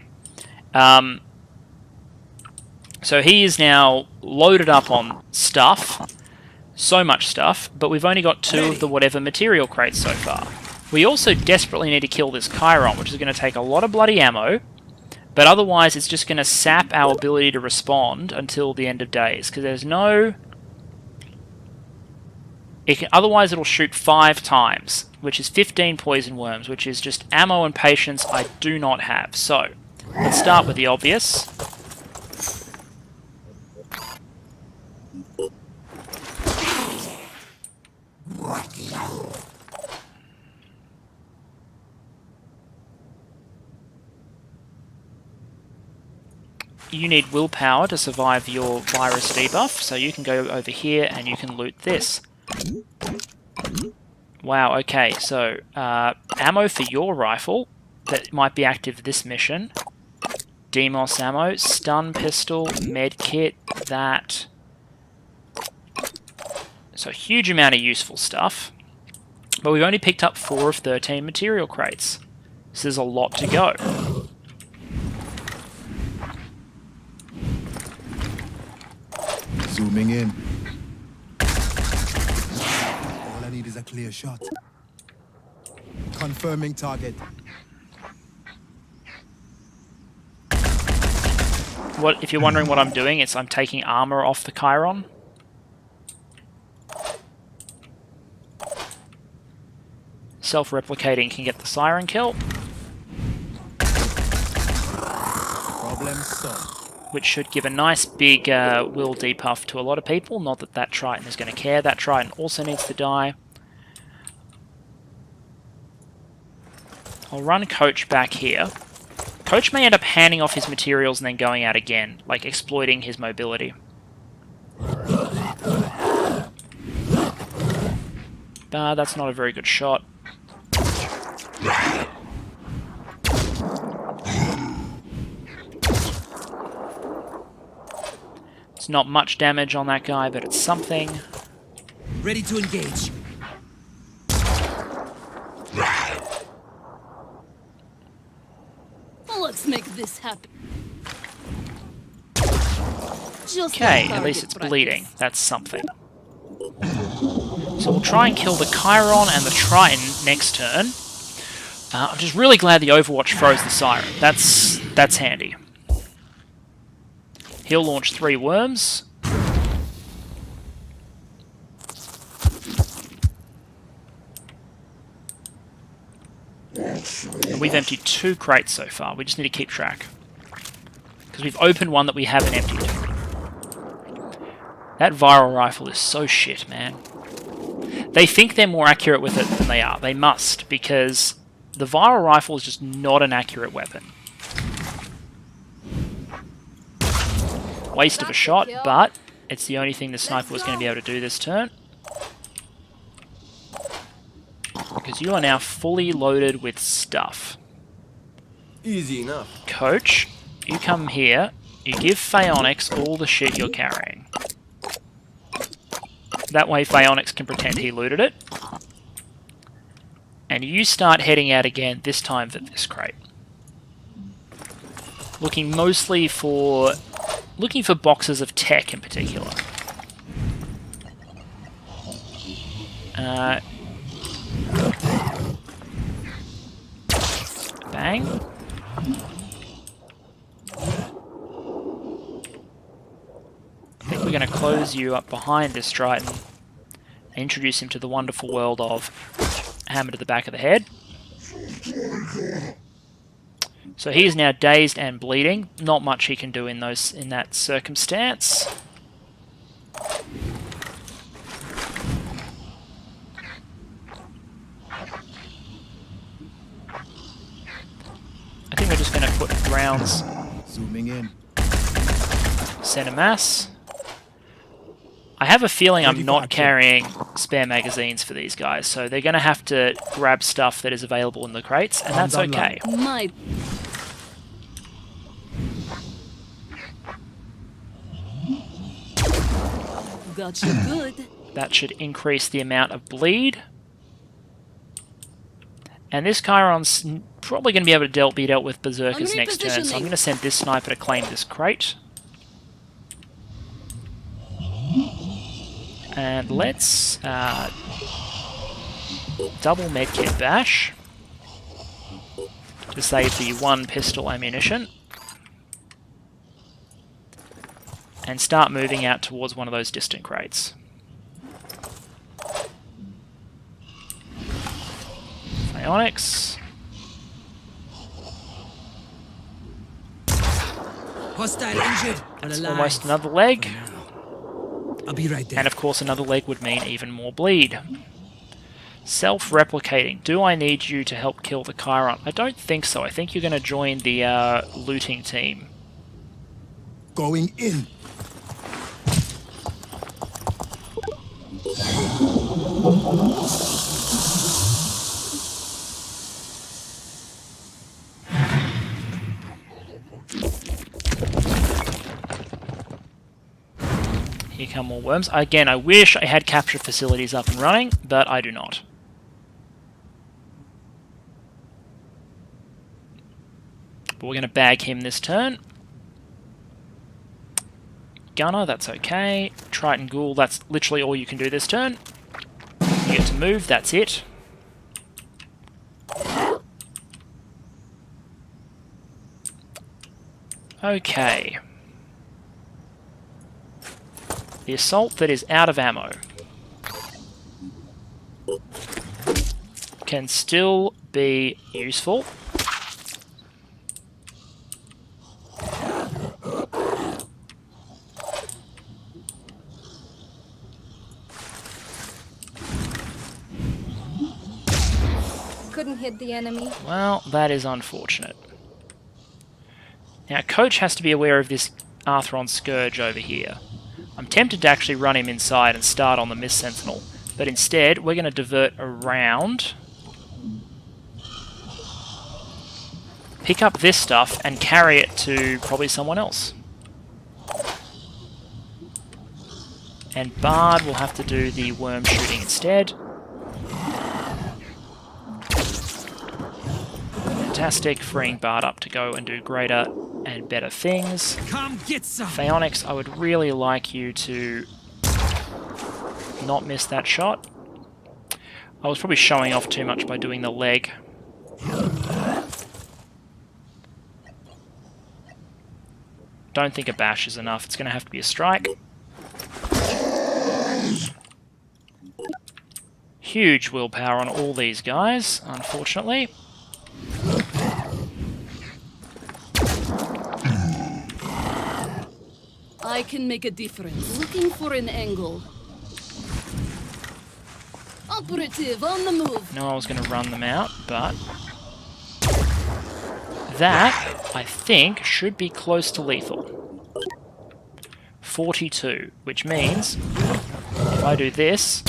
So he is now loaded up on stuff. So much stuff. But we've only got 2 of the whatever material crates so far. We also desperately need to kill this Chiron, which is going to take a lot of bloody ammo. But otherwise, it's just going to sap our ability to respond until the end of days. Because there's no... Otherwise, it'll shoot 5 times, which is 15 poison worms, which is just ammo and patience I do not have. So, let's start with the obvious. You need willpower to survive your virus debuff, so you can go over here and you can loot this. Wow, okay, so ammo for your rifle that might be active this mission. Demos ammo, stun pistol, med kit, that. So a huge amount of useful stuff. But we've only picked up 4 of 13 material crates. So there's a lot to go. Zooming in. All I need is a clear shot. Confirming target. What, if you're wondering what I'm doing, it's I'm taking armor off the Chiron. Self-replicating can get the Siren kill. Problem solved. Which should give a nice big will debuff to a lot of people. Not that that Triton is going to care. That Triton also needs to die. I'll run Coach back here. Coach may end up handing off his materials and then going out again, like exploiting his mobility. That's not a very good shot. It's not much damage on that guy, but it's something. Ready to engage. Let's make this happen. Just Okay, like at least target it's practice. bleeding. That's something. So we'll try and kill the Chiron and the Triton next turn. I'm just really glad the Overwatch froze the Siren. That's handy. He'll launch 3 worms. And we've emptied 2 crates so far. We just need to keep track. Because we've opened one that we haven't emptied. That viral rifle is so shit, man. They think they're more accurate with it than they are. They must, because the viral rifle is just not an accurate weapon. Waste of a shot, but it's the only thing the sniper was going to be able to do this turn. Because you are now fully loaded with stuff. Easy enough. Coach, you come here, you give Phaonix all the shit you're carrying. That way Phaonix can pretend he looted it. And you start heading out again, this time for this crate. Looking for boxes of tech in particular. Bang. I think we're going to close you up behind this Triton and introduce him to the wonderful world of hammer to the back of the head. So he is now dazed and bleeding. Not much he can do in that circumstance. I think we're just going to put rounds Zooming in. center mass. I have a feeling I'm Ready for not action. carrying spare magazines for these guys, so they're going to have to grab stuff that is available in the crates, and that's Arms okay. My got you good. That should increase the amount of bleed. And this Chiron's probably going to be able to be dealt with Berserkers I'm next turn, so I'm repositioning. going to send this sniper to claim this crate. And let's double medkit bash to save the 1 pistol ammunition. And start moving out towards one of those distant crates. Phaonix. Hostile injured, but It's alive. almost another leg. I'll be right there. And of course another leg would mean even more bleed. Self-replicating. Do I need you to help kill the Chiron? I don't think so. I think you're going to join the looting team. Going in. Here come more worms. Again, I wish I had capture facilities up and running, but I do not. But we're going to bag him this turn. Gunner, that's okay. Triton Ghoul, that's literally all you can do this turn. You get to move, that's it. Okay. The assault that is out of ammo can still be useful. Couldn't hit the enemy. Well, that is unfortunate. Now, Coach has to be aware of this Arthron Scourge over here. I'm tempted to actually run him inside and start on the Mist Sentinel, but instead we're going to divert around, pick up this stuff and carry it to probably someone else. And Bard will have to do the worm shooting instead. Fantastic, freeing Bard up to go and do greater and better things. Come get some. Phaonix, I would really like you to not miss that shot. I was probably showing off too much by doing the leg. Don't think a bash is enough. It's going to have to be a strike. Huge willpower on all these guys, unfortunately. I can make a difference. Looking for an angle. Operative on the move. No, I was going to run them out, but that, I think, should be close to lethal. 42, which means if I do this,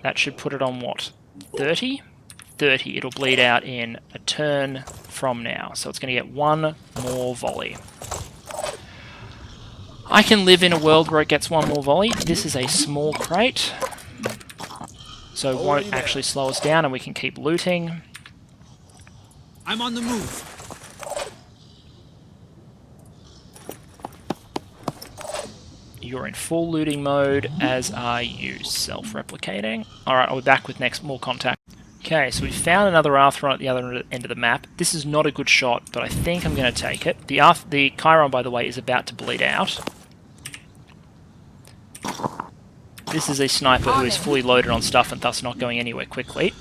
that should put it on what? 30? 30. It'll bleed out in a turn from now, so it's going to get one more volley. I can live in a world where it gets one more volley. This is a small crate, so it won't actually slow us down and we can keep looting. I'm on the move. You're in full looting mode, as are you, self-replicating. Alright, I'll be back with more contact. Okay, so we found another Arthron at the other end of the map. This is not a good shot, but I think I'm going to take it. The Chiron, by the way, is about to bleed out. This is a sniper who is fully loaded on stuff and thus not going anywhere quickly.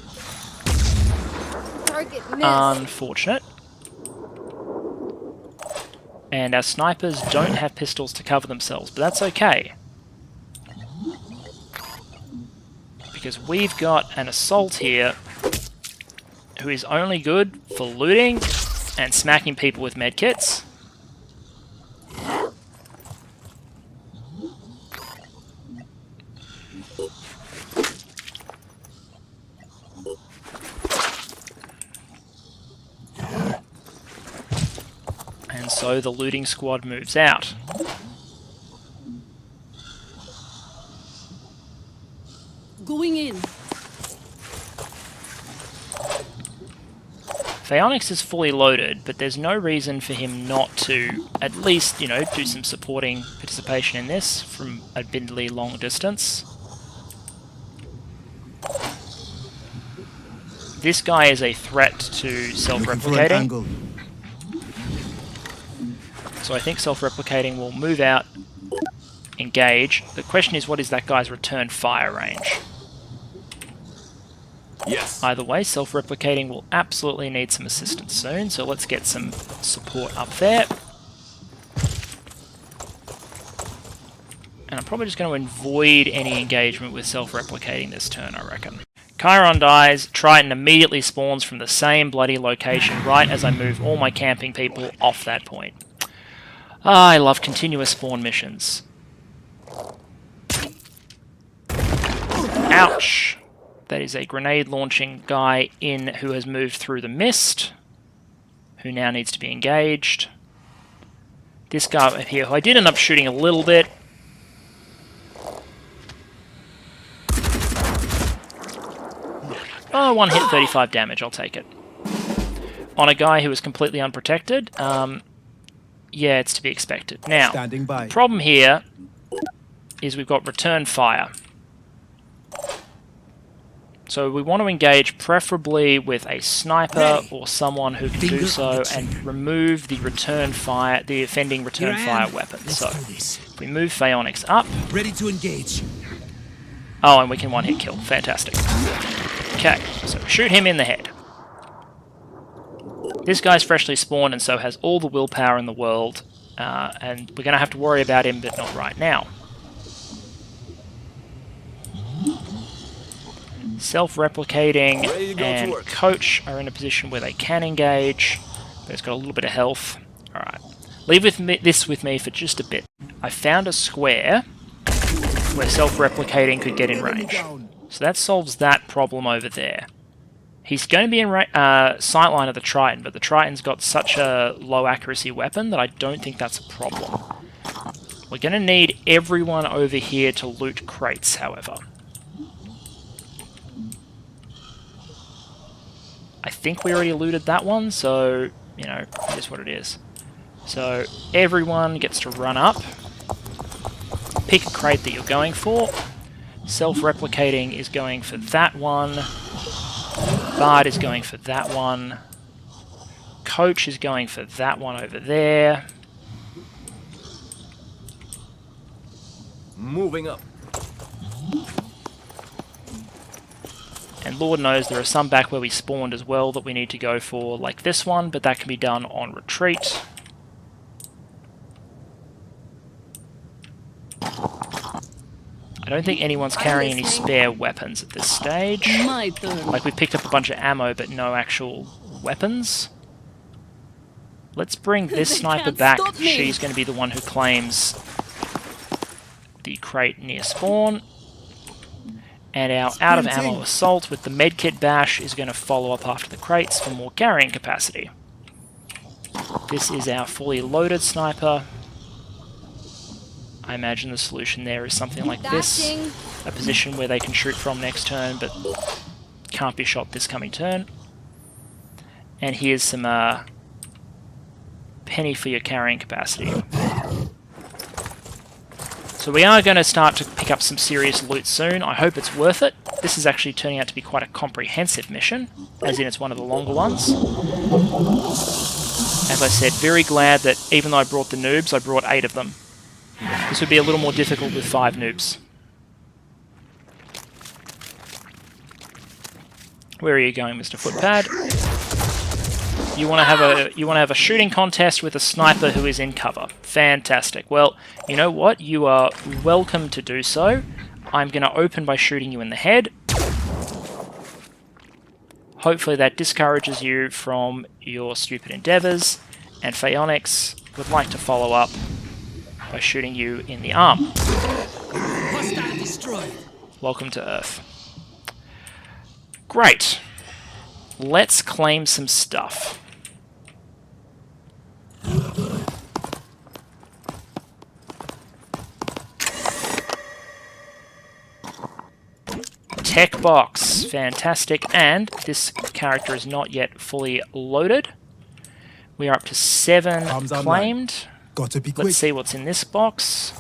Target missed. Unfortunate. And our snipers don't have pistols to cover themselves, but that's okay. Because we've got an assault here who is only good for looting and smacking people with medkits. And so the looting squad moves out. Going in. Phaonix is fully loaded, but there's no reason for him not to at least, you know, do some supporting participation in this from admittedly long distance. This guy is a threat to self-replicating. So I think self-replicating will move out, engage. The question is, what is that guy's return fire range? Yes. Either way, self-replicating will absolutely need some assistance soon, so let's get some support up there. And I'm probably just going to avoid any engagement with self-replicating this turn, I reckon. Chiron dies, Triton immediately spawns from the same bloody location right as I move all my camping people off that point. Ah, I love continuous spawn missions. Ouch! That is a grenade launching guy in who has moved through the mist, who now needs to be engaged. This guy up here, who I did end up shooting a little bit. Oh, one hit, 35 damage, I'll take it. On a guy who was completely unprotected, yeah, it's to be expected. Now, Standing by. the problem here is we've got return fire. So we want to engage preferably with a sniper or someone who can do so and remove the return fire, the offending return fire weapon. So if we move Phaonix up. Ready to engage. Oh, and we can one-hit kill. Fantastic. Okay, so shoot him in the head. This guy's freshly spawned and so has all the willpower in the world, and we're going to have to worry about him, but not right now. Self-replicating and Coach are in a position where they can engage, but it's got a little bit of health. Alright, leave this with me for just a bit. I found a square where self-replicating could get in range. So that solves that problem over there. He's going to be in sightline of the Triton, but the Triton's got such a low accuracy weapon that I don't think that's a problem. We're going to need everyone over here to loot crates, however. think we already looted that one, so, you know, it is what it is. So everyone gets to run up, pick a crate that you're going for. Self-replicating is going for that one. Bard is going for that one. Coach is going for that one over there. Moving up. And Lord knows there are some back where we spawned as well that we need to go for, like this one, but that can be done on retreat. I don't think anyone's carrying any spare weapons at this stage. My turn. Like, we picked up a bunch of ammo, but no actual weapons. Let's bring this They sniper can't back. stop me. She's going to be the one who claims the crate near spawn. And our out-of-ammo assault with the medkit bash is going to follow up after the crates for more carrying capacity. This is our fully loaded sniper. I imagine the solution there is something like this. A position where they can shoot from next turn, but can't be shot this coming turn. And here's some penny for your carrying capacity. So we are going to start to pick up some serious loot soon. I hope it's worth it. This is actually turning out to be quite a comprehensive mission, as in it's one of the longer ones. As I said, very glad that even though I brought the noobs, I brought 8 of them. This would be a little more difficult with 5 noobs. Where are you going, Mr. Footpad? You want to have a shooting contest with a sniper who is in cover. Fantastic. Well, you know what? You are welcome to do so. I'm going to open by shooting you in the head. Hopefully that discourages you from your stupid endeavors. And Phaonix would like to follow up by shooting you in the arm. Hostile destroyed. Welcome to Earth. Great. Let's claim some stuff. Tech box. Fantastic. And this character is not yet fully loaded. We are up to 7 Arms online. claimed. Got to be quick. Let's see what's in this box.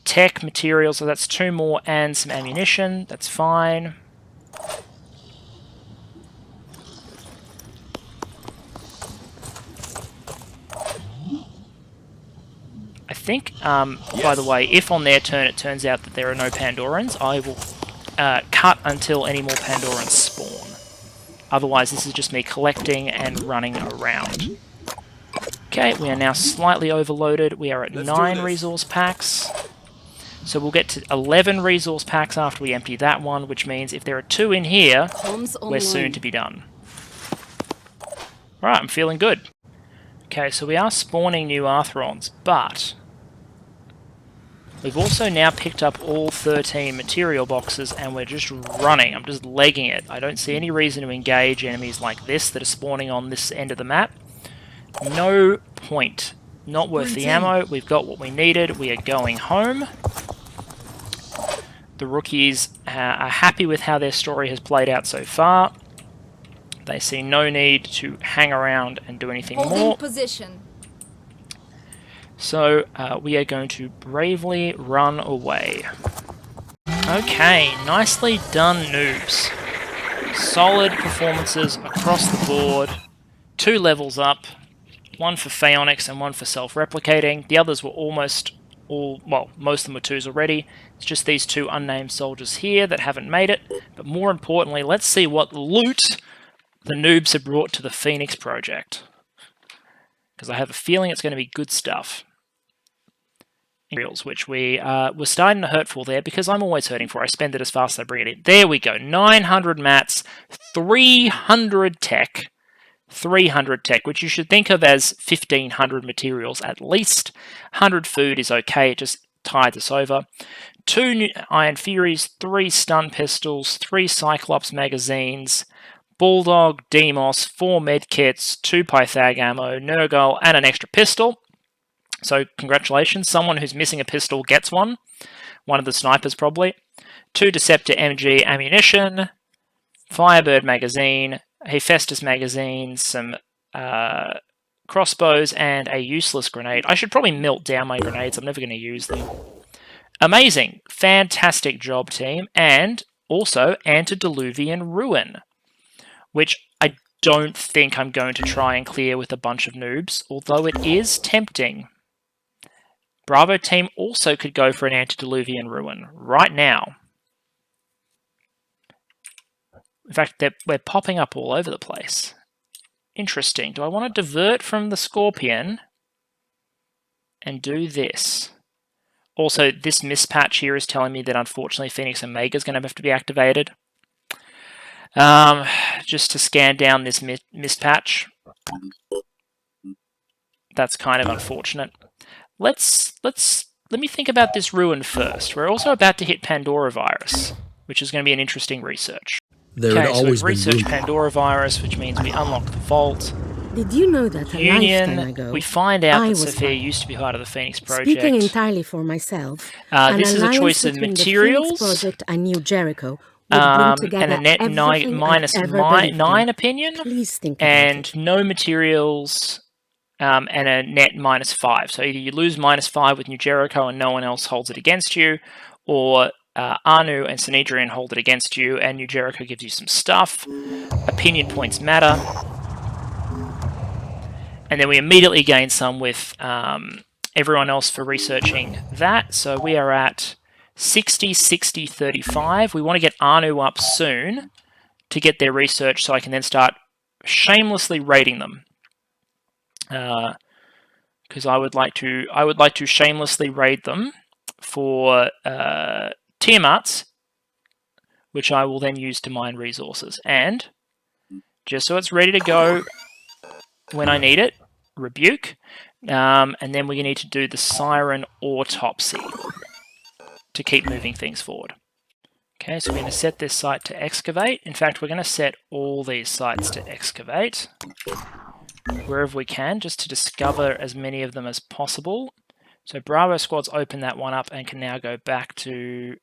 Tech materials, so that's 2 more and some ammunition. That's fine. I think, by the way, if on their turn it turns out that there are no Pandorans, I will cut until any more Pandorans spawn. Otherwise, this is just me collecting and running around. Okay, we are now slightly overloaded. We are at 9 resource packs. So we'll get to 11 resource packs after we empty that one, which means if there are 2 in here, we're soon to be done. Alright, I'm feeling good. Okay, so we are spawning new Arthrons, but we've also now picked up all 13 material boxes and we're just running. I'm just legging it. I don't see any reason to engage enemies like this that are spawning on this end of the map. No point. Not worth the ammo. We've got what we needed. We are going home. The rookies are happy with how their story has played out so far. They see no need to hang around and do anything more. Position. So we are going to bravely run away. Okay, nicely done, noobs. Solid performances across the board. 2 levels up. 1 for Phaonix and 1 for self-replicating. The others were almost all, well, most of them were 2s already. It's just these 2 unnamed soldiers here that haven't made it. But more importantly, let's see what loot the noobs have brought to the Phoenix project. Because I have a feeling it's going to be good stuff. Which we were starting to hurt for there, because I'm always hurting for. I spend it as fast as I bring it in. There we go. 900 mats, 300 tech. 300 tech, which you should think of as 1,500 materials at least. 100 food is okay, it just tides us over. 2 new Iron Furies, 3 stun pistols, 3 Cyclops magazines, Bulldog, Demos, 4 medkits, 2 Pythag ammo, Nurgle, and an extra pistol. So congratulations, someone who's missing a pistol gets one. One of the snipers probably. 2 Deceptor MG ammunition, Firebird magazine, Hephaestus magazine, some crossbows, and a useless grenade. I should probably melt down my grenades. I'm never going to use them. Amazing. Fantastic job, team. And also Antediluvian Ruin, which I don't think I'm going to try and clear with a bunch of noobs, although it is tempting. Bravo team also could go for an Antediluvian Ruin right now. In fact, we're popping up all over the place. Interesting. Do I want to divert from the Scorpion and do this? Also, this mispatch here is telling me that unfortunately Phoenix Omega is going to have to be activated. Just to scan down this mispatch. That's kind of unfortunate. Let me think about this Ruin first. We're also about to hit Pandora virus, which is going to be an interesting research. Okay, so we've researched Pandora virus, which means we unlock the vault. Did you know that a lifetime ago, Union, we find out that was Sophia used to be part of the Phoenix Project. Speaking entirely for myself, this is a choice of materials. The Phoenix Project and New Jericho would bring together and a net -9 opinion, Please think and no materials, and a net -5. So either you lose -5 with New Jericho and no one else holds it against you, or Anu and Sanhedrin hold it against you, and New Jericho gives you some stuff. Opinion points matter. And then we immediately gain some with everyone else for researching that. So we are at 60, 60, 35. We want to get Anu up soon to get their research so I can then start shamelessly raiding them. Because I would like to shamelessly raid them for Tiamats, which I will then use to mine resources. And just so it's ready to go when I need it, rebuke, and then we need to do the Siren autopsy to keep moving things forward. Okay, so we're going to set this site to excavate. In fact, we're going to set all these sites to excavate wherever we can, just to discover as many of them as possible. So Bravo Squad's opened that one up and can now go back to...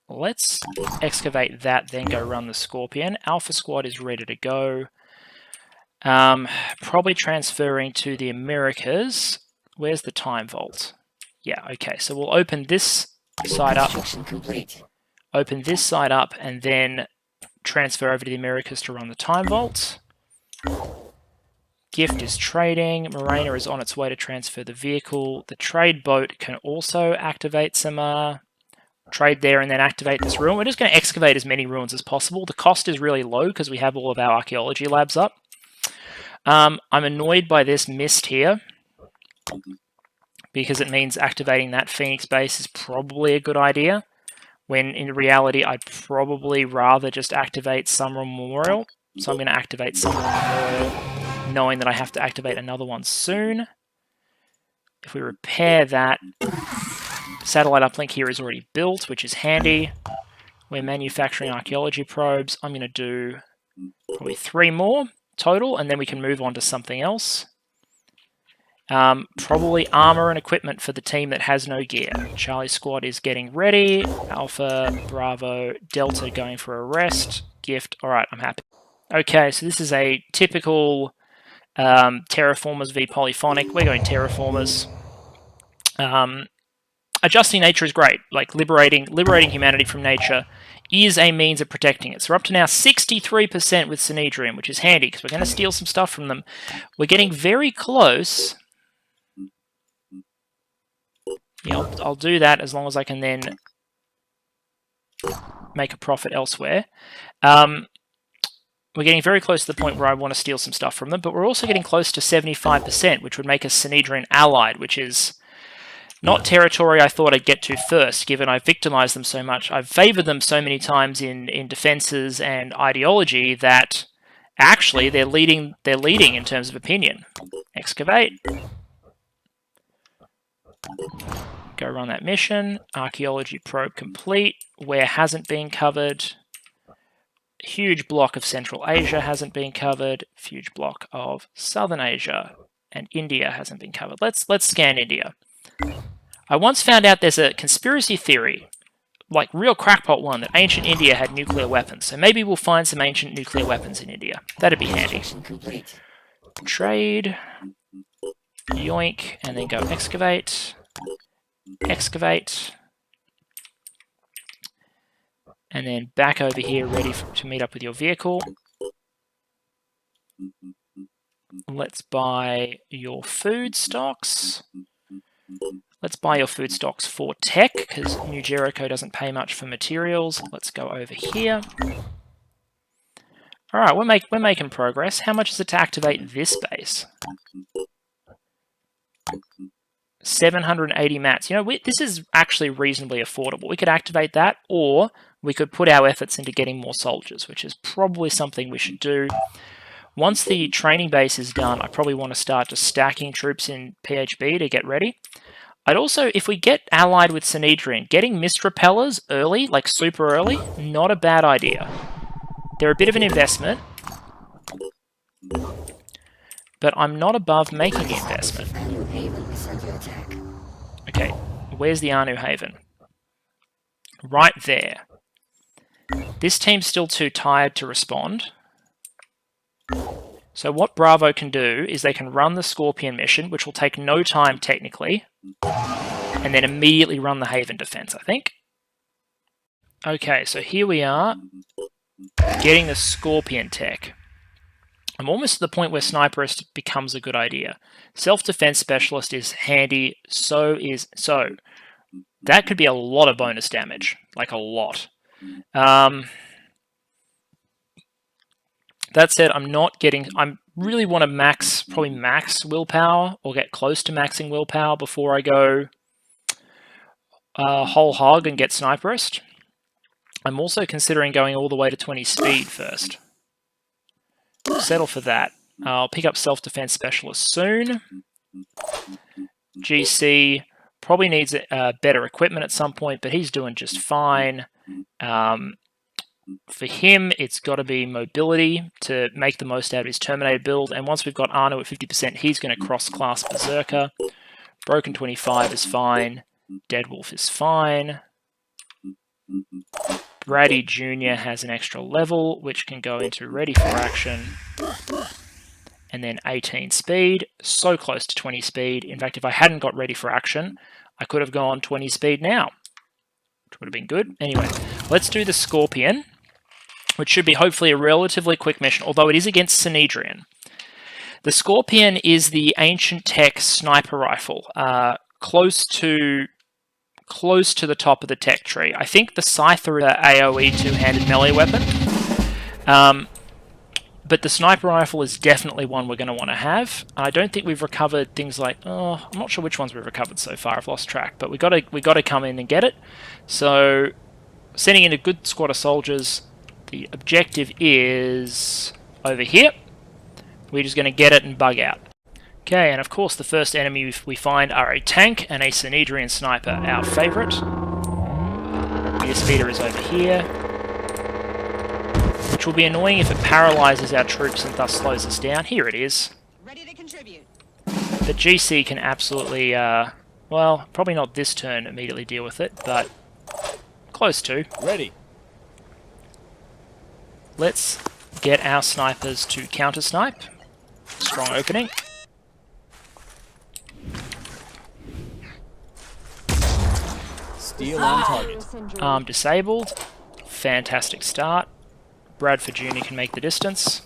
Let's excavate that, then go run the Scorpion. Alpha Squad is ready to go. Probably transferring to the Americas. Where's the time vault? Yeah, okay, so we'll open this side up. Open this side up and then transfer over to the Americas to run the time vault. Gift is trading. Morena is on its way to transfer the vehicle. The trade boat can also activate some trade there and then activate this ruin. We're just going to excavate as many ruins as possible. The cost is really low because we have all of our archaeology labs up. I'm annoyed by this mist here because it means activating that Phoenix base is probably a good idea, when in reality I'd probably rather just activate Summer Memorial. So I'm going to activate Summer Memorial, knowing that I have to activate another one soon. If we repair that, satellite uplink here is already built, which is handy. We're manufacturing archaeology probes. I'm going to do probably 3 more total, and then we can move on to something else. Probably armor and equipment for the team that has no gear. Charlie Squad is getting ready. Alpha, Bravo, Delta going for a rest. Gift. Alright, I'm happy. Okay, so this is a typical Terraformers v Polyphonic. We're going Terraformers. Adjusting nature is great. Like liberating humanity from nature is a means of protecting it. So we're up to now 63% with Sanhedrin, which is handy because we're going to steal some stuff from them. We're getting very close. Yeah, I'll do that as long as I can then make a profit elsewhere. We're getting very close to the point where I want to steal some stuff from them, but we're also getting close to 75%, which would make us Sanhedrin allied, which is not territory I thought I'd get to first, given I've victimized them so much. I've favored them so many times in defenses and ideology that actually they're leading in terms of opinion. Excavate. Go run that mission. Archaeology probe complete. Where hasn't been covered. Huge block of Central Asia hasn't been covered. Huge block of Southern Asia and India hasn't been covered. Let's scan India. I once found out there's a conspiracy theory like real crackpot one, that ancient India had nuclear weapons. So maybe we'll find some ancient nuclear weapons in India. That'd be handy. Trade. Yoink. And then go excavate. Excavate. And then back over here, ready to meet up with your vehicle. Let's buy your food stocks. Let's buy your food stocks for tech, because New Jericho doesn't pay much for materials. Let's go over here. Alright, we're making progress. How much is it to activate this base? 780 mats. You know, this is actually reasonably affordable. We could activate that, or we could put our efforts into getting more soldiers, which is probably something we should do. Once the training base is done, I probably want to start just stacking troops in PHB to get ready. I'd also, if we get allied with Sinedrian, getting mist repellers early, like super early, not a bad idea. They're a bit of an investment, but I'm not above making the investment. Okay, where's the Anu Haven? Right there. This team's still too tired to respond. So what Bravo can do is they can run the Scorpion mission, which will take no time technically, and then immediately run the Haven defense, I think. Okay, so here we are, getting the Scorpion tech. I'm almost to the point where Sniperist becomes a good idea. Self-defense specialist is handy, so that could be a lot of bonus damage, like a lot. That said, I really want to probably max willpower, or get close to maxing willpower before I go whole hog and get Sniperist. I'm also considering going all the way to 20 speed first. Settle for that. I'll pick up self-defense specialist soon. GC probably needs better equipment at some point, but he's doing just fine. For him, it's got to be mobility to make the most out of his Terminator build, and once we've got Arno at 50%, he's going to cross-class Berserker. Broken 25 is fine. Deadwolf is fine. Brady Jr. has an extra level, which can go into ready for action. And then 18 speed, so close to 20 speed. In fact, if I hadn't got ready for action, I could have gone 20 speed now, which would have been good. Anyway, let's do the Scorpion, which should be hopefully a relatively quick mission, although it is against Sinedrian. The Scorpion is the ancient tech sniper rifle, close to the top of the tech tree. I think the Scyther is an AoE two-handed melee weapon, but the sniper rifle is definitely one we're going to want to have. I don't think we've recovered things like, I'm not sure which ones we've recovered so far. I've lost track, but we got to come in and get it. So, sending in a good squad of soldiers. The objective is over here. We're just going to get it and bug out. Okay, and of course the first enemy we find are a tank and a Sinedrian sniper, our favourite. The speeder is over here, which will be annoying if it paralyzes our troops and thus slows us down. Here it is. Ready to contribute. But GC can absolutely, well, probably not this turn immediately deal with it, but close to. Ready. Let's get our snipers to counter-snipe. Strong opening. Steel on target. Arm disabled. Fantastic start. Bradford Jr. can make the distance.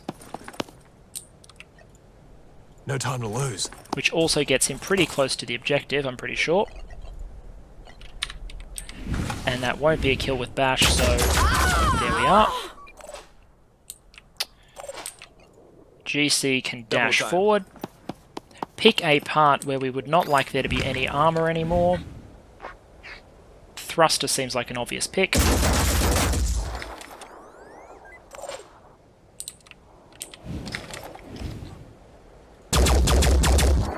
No time to lose. Which also gets him pretty close to the objective, I'm pretty sure. And that won't be a kill with Bash, so there we are. GC can dash forward. Pick a part where we would not like there to be any armor anymore. Thruster seems like an obvious pick.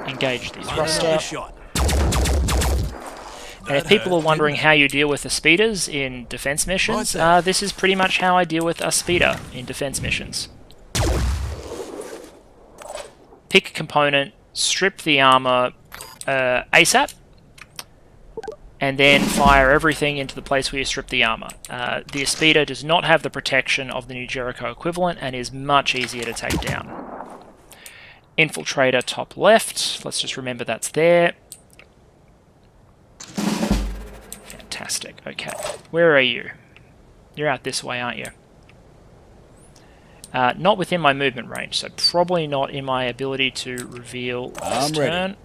Engage the thruster. And if people are wondering how you deal with the speeders in defense missions, this is pretty much how I deal with a speeder in defense missions. Pick a component, strip the armor ASAP, and then fire everything into the place where you strip the armor. The Aspida does not have the protection of the New Jericho equivalent and is much easier to take down. Infiltrator top left. Let's just remember that's there. Fantastic. Okay. Where are you? You're out this way, aren't you? Not within my movement range, so probably not in my ability to reveal this turn.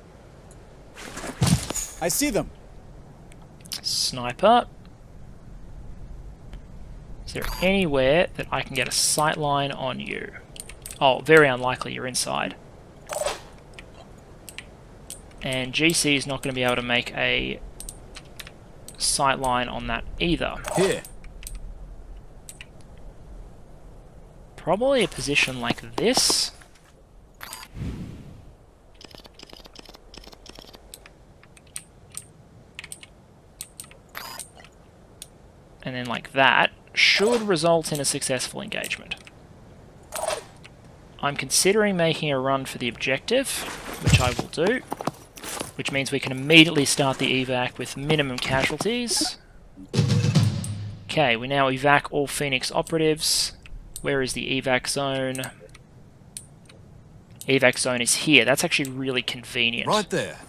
I see them. Sniper. Is there anywhere that I can get a sight line on you? Oh, very unlikely you're inside. And GC is not going to be able to make a sight line on that either. Here. Probably a position like this. And then like that should result in a successful engagement. I'm considering making a run for the objective, which I will do, which means we can immediately start the evac with minimum casualties. Okay, we now evac all Phoenix operatives. Where is the evac zone? Evac zone is here. That's actually really convenient. Right there.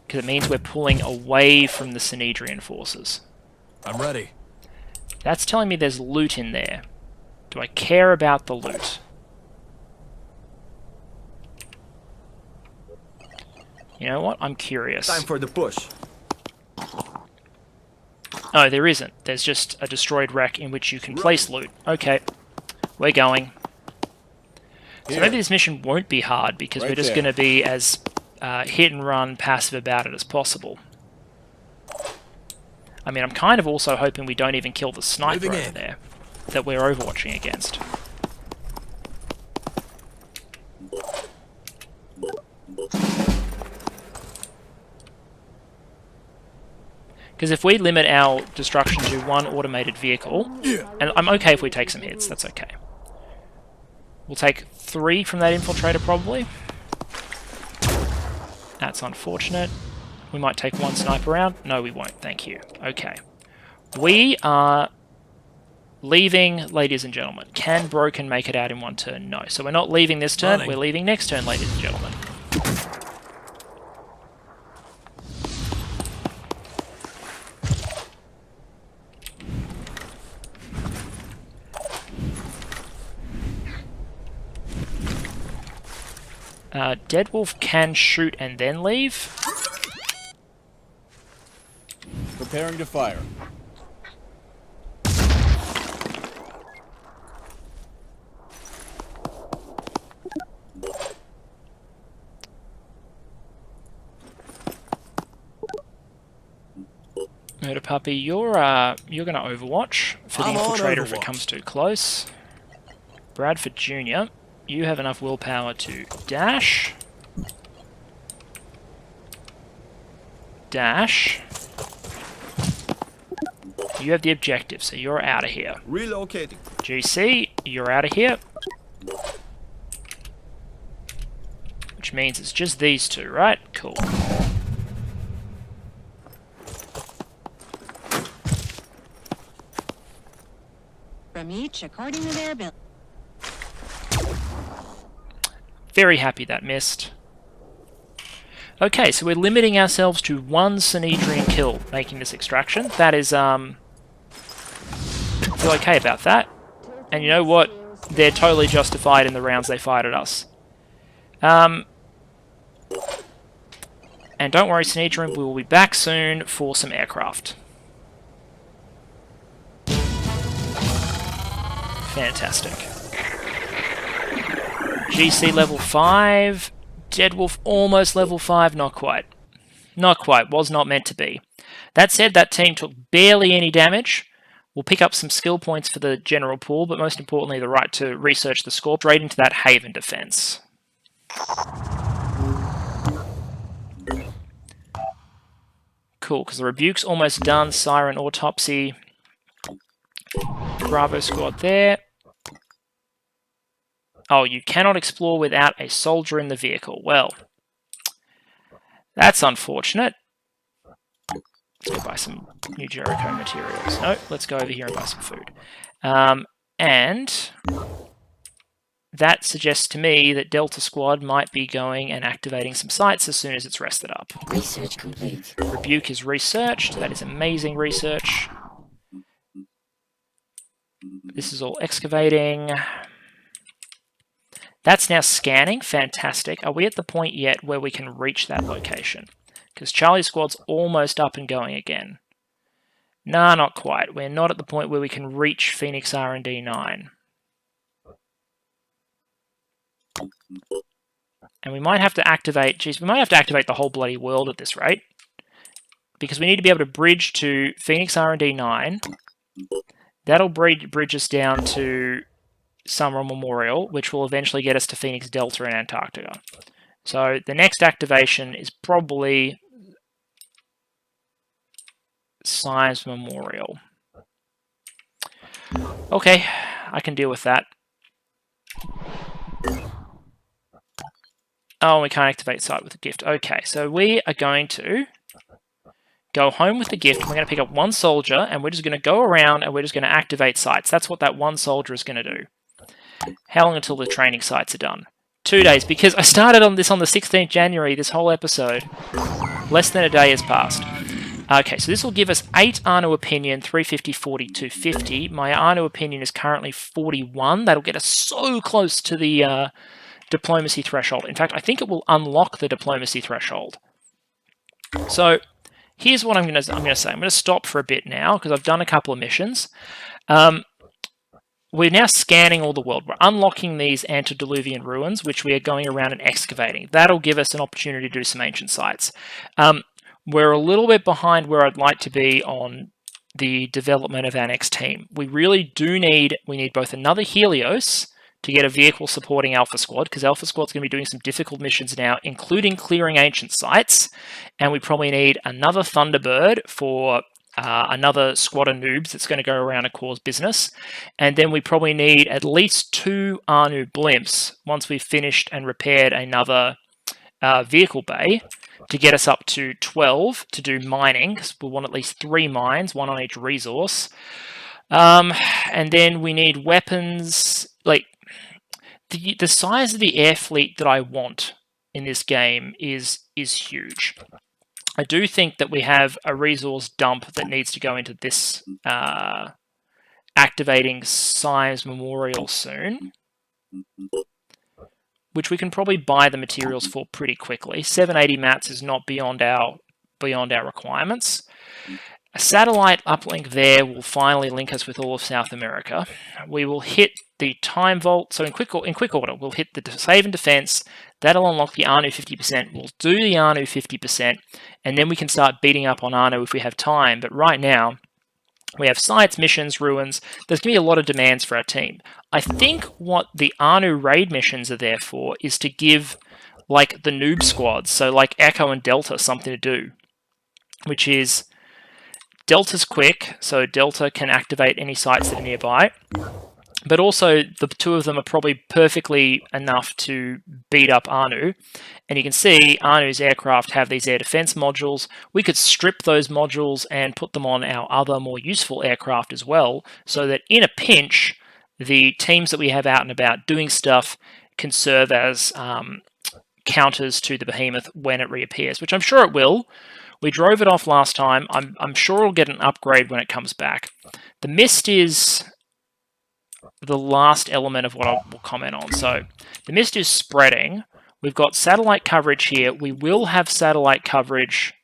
Because it means we're pulling away from the Synedrian forces. I'm ready. That's telling me there's loot in there. Do I care about the loot? You know what? I'm curious. Time for the push. No, there isn't. There's just a destroyed wreck in which you can place loot. Okay. We're going. So maybe this mission won't be hard because we're just going to be as hit and run passive about it as possible. I mean, I'm kind of also hoping we don't even kill the sniper over there that we're overwatching against. Because if we limit our destruction to one automated vehicle, and I'm okay if we take some hits, that's okay. We'll take 3 from that infiltrator probably. That's unfortunate. We might take 1 sniper round. No, we won't, thank you. Okay. We are leaving, ladies and gentlemen. Can Broken make it out in 1 turn? No. So we're not leaving this turn, we're leaving next turn, ladies and gentlemen. Deadwolf can shoot and then leave. Preparing to fire. Murder Puppy, you're gonna Overwatch for the infiltrator if it comes too close. Bradford Jr., you have enough willpower to dash. Dash. You have the objective, so you're out of here. Relocating. GC, you're out of here. Which means it's just these two, right? Cool. From each according to their ability. Very happy that missed. Okay, so we're limiting ourselves to 1 Synedrian kill making this extraction. That is, feel okay about that. And you know what? They're totally justified in the rounds they fired at us. And don't worry, Synedrian, we will be back soon for some aircraft. Fantastic. GC level 5. Deadwolf almost level 5. Not quite. Not quite. Was not meant to be. That said, that team took barely any damage. We'll pick up some skill points for the general pool, but most importantly, the right to research the score straight into that Haven defense. Cool, because the Rebuke's almost done. Siren Autopsy. Bravo squad there. Oh, you cannot explore without a soldier in the vehicle. Well, that's unfortunate. Let's go buy some new Jericho materials. No, let's go over here and buy some food. And that suggests to me that Delta Squad might be going and activating some sites as soon as it's rested up. Research complete. Rebuke is researched. That is amazing research. This is all excavating. That's now scanning. Fantastic. Are we at the point yet where we can reach that location? Because Charlie Squad's almost up and going again. Nah, not quite. We're not at the point where we can reach Phoenix R&D 9. And we might have to activate, geez, we might have to activate the whole bloody world at this rate. Because we need to be able to bridge to Phoenix R&D 9. That'll bridge us down to Summer Memorial, which will eventually get us to Phoenix Delta in Antarctica. So the next activation is probably Science Memorial. Okay, I can deal with that. Oh, we can't activate site with a gift. Okay, so we are going to go home with the gift. We're going to pick up one soldier, and we're just going to go around, and we're just going to activate sites. That's what that one soldier is going to do. How long until the training sites are done? 2 days, because I started on this on the 16th January, this whole episode. Less than a day has passed. Okay, so this will give us 8 Anu opinion, 350, 40, 250. My Anu opinion is currently 41. That'll get us so close to the diplomacy threshold. In fact, I think it will unlock the diplomacy threshold. So here's what I'm going to say. I'm going to stop for a bit now because I've done a couple of missions. We're now scanning all the world. We're unlocking these antediluvian ruins, which we are going around and excavating. That'll give us an opportunity to do some ancient sites. We're a little bit behind where I'd like to be on the development of our next team. We really do need both another Helios to get a vehicle supporting Alpha Squad, because Alpha Squad's going to be doing some difficult missions now, including clearing ancient sites, and we probably need another Thunderbird for another squad of noobs that's going to go around and cause business, and then we probably need at least 2 Anu blimps once we've finished and repaired another vehicle bay to get us up to 12 to do mining, because we'll want at least 3 mines, 1 on each resource, and then we need weapons. Like, the size of the air fleet that I want in this game is huge. I do think that we have a resource dump that needs to go into this activating Science Memorial soon, which we can probably buy the materials for pretty quickly. 780 mats is not beyond our requirements. A satellite uplink there will finally link us with all of South America. We will hit the time vault. So in quick order, we'll hit the save and defense. That'll unlock the Anu 50%. We'll do the Anu 50%, and then we can start beating up on Anu if we have time. But right now, we have sites, missions, ruins. There's going to be a lot of demands for our team. I think what the Anu raid missions are there for is to give, like, the noob squads, so like Echo and Delta, something to do, which is Delta's quick, so Delta can activate any sites that are nearby. But also, the 2 of them are probably perfectly enough to beat up Anu. And you can see Anu's aircraft have these air defense modules. We could strip those modules and put them on our other more useful aircraft as well, so that in a pinch, the teams that we have out and about doing stuff can serve as counters to the behemoth when it reappears, which I'm sure it will. We drove it off last time. I'm sure it'll get an upgrade when it comes back. The mist is the last element of what I will comment on. So the mist is spreading. We've got satellite coverage here. We will have satellite coverage.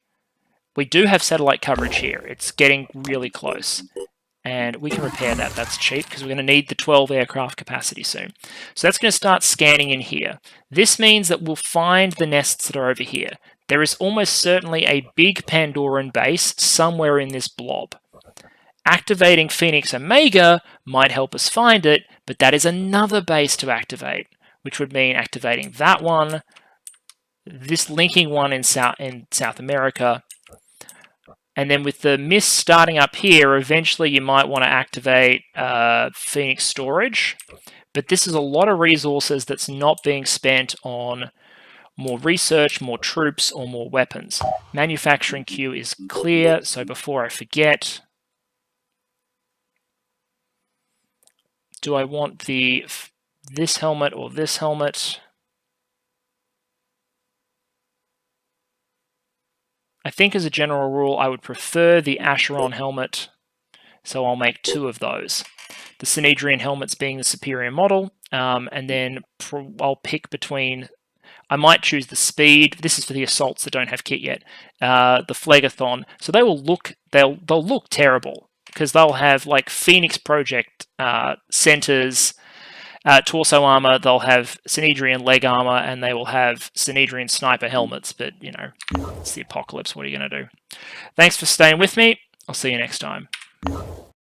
We do have satellite coverage here. It's getting really close. And we can repair that. That's cheap because we're going to need the 12 aircraft capacity soon. So that's going to start scanning in here. This means that we'll find the nests that are over here. There is almost certainly a big Pandoran base somewhere in this blob. Activating Phoenix Omega might help us find it, but that is another base to activate, which would mean activating that one, this linking one in South America, and then with the mist starting up here, eventually you might want to activate Phoenix Storage, but this is a lot of resources that's not being spent on more research, more troops, or more weapons. Manufacturing queue is clear, so before I forget, do I want this helmet or this helmet? I think as a general rule, I would prefer the Acheron helmet, so I'll make 2 of those. The Synedrian helmets being the superior model, and then I'll pick between... I might choose the speed. This is for the assaults that don't have kit yet. The Phlegathon. So they will look... They'll look terrible, because they'll have like Phoenix Project centers, torso armor, they'll have Synedrian leg armor, and they will have Synedrian sniper helmets, but, you know, it's the apocalypse. What are you going to do? Thanks for staying with me. I'll see you next time.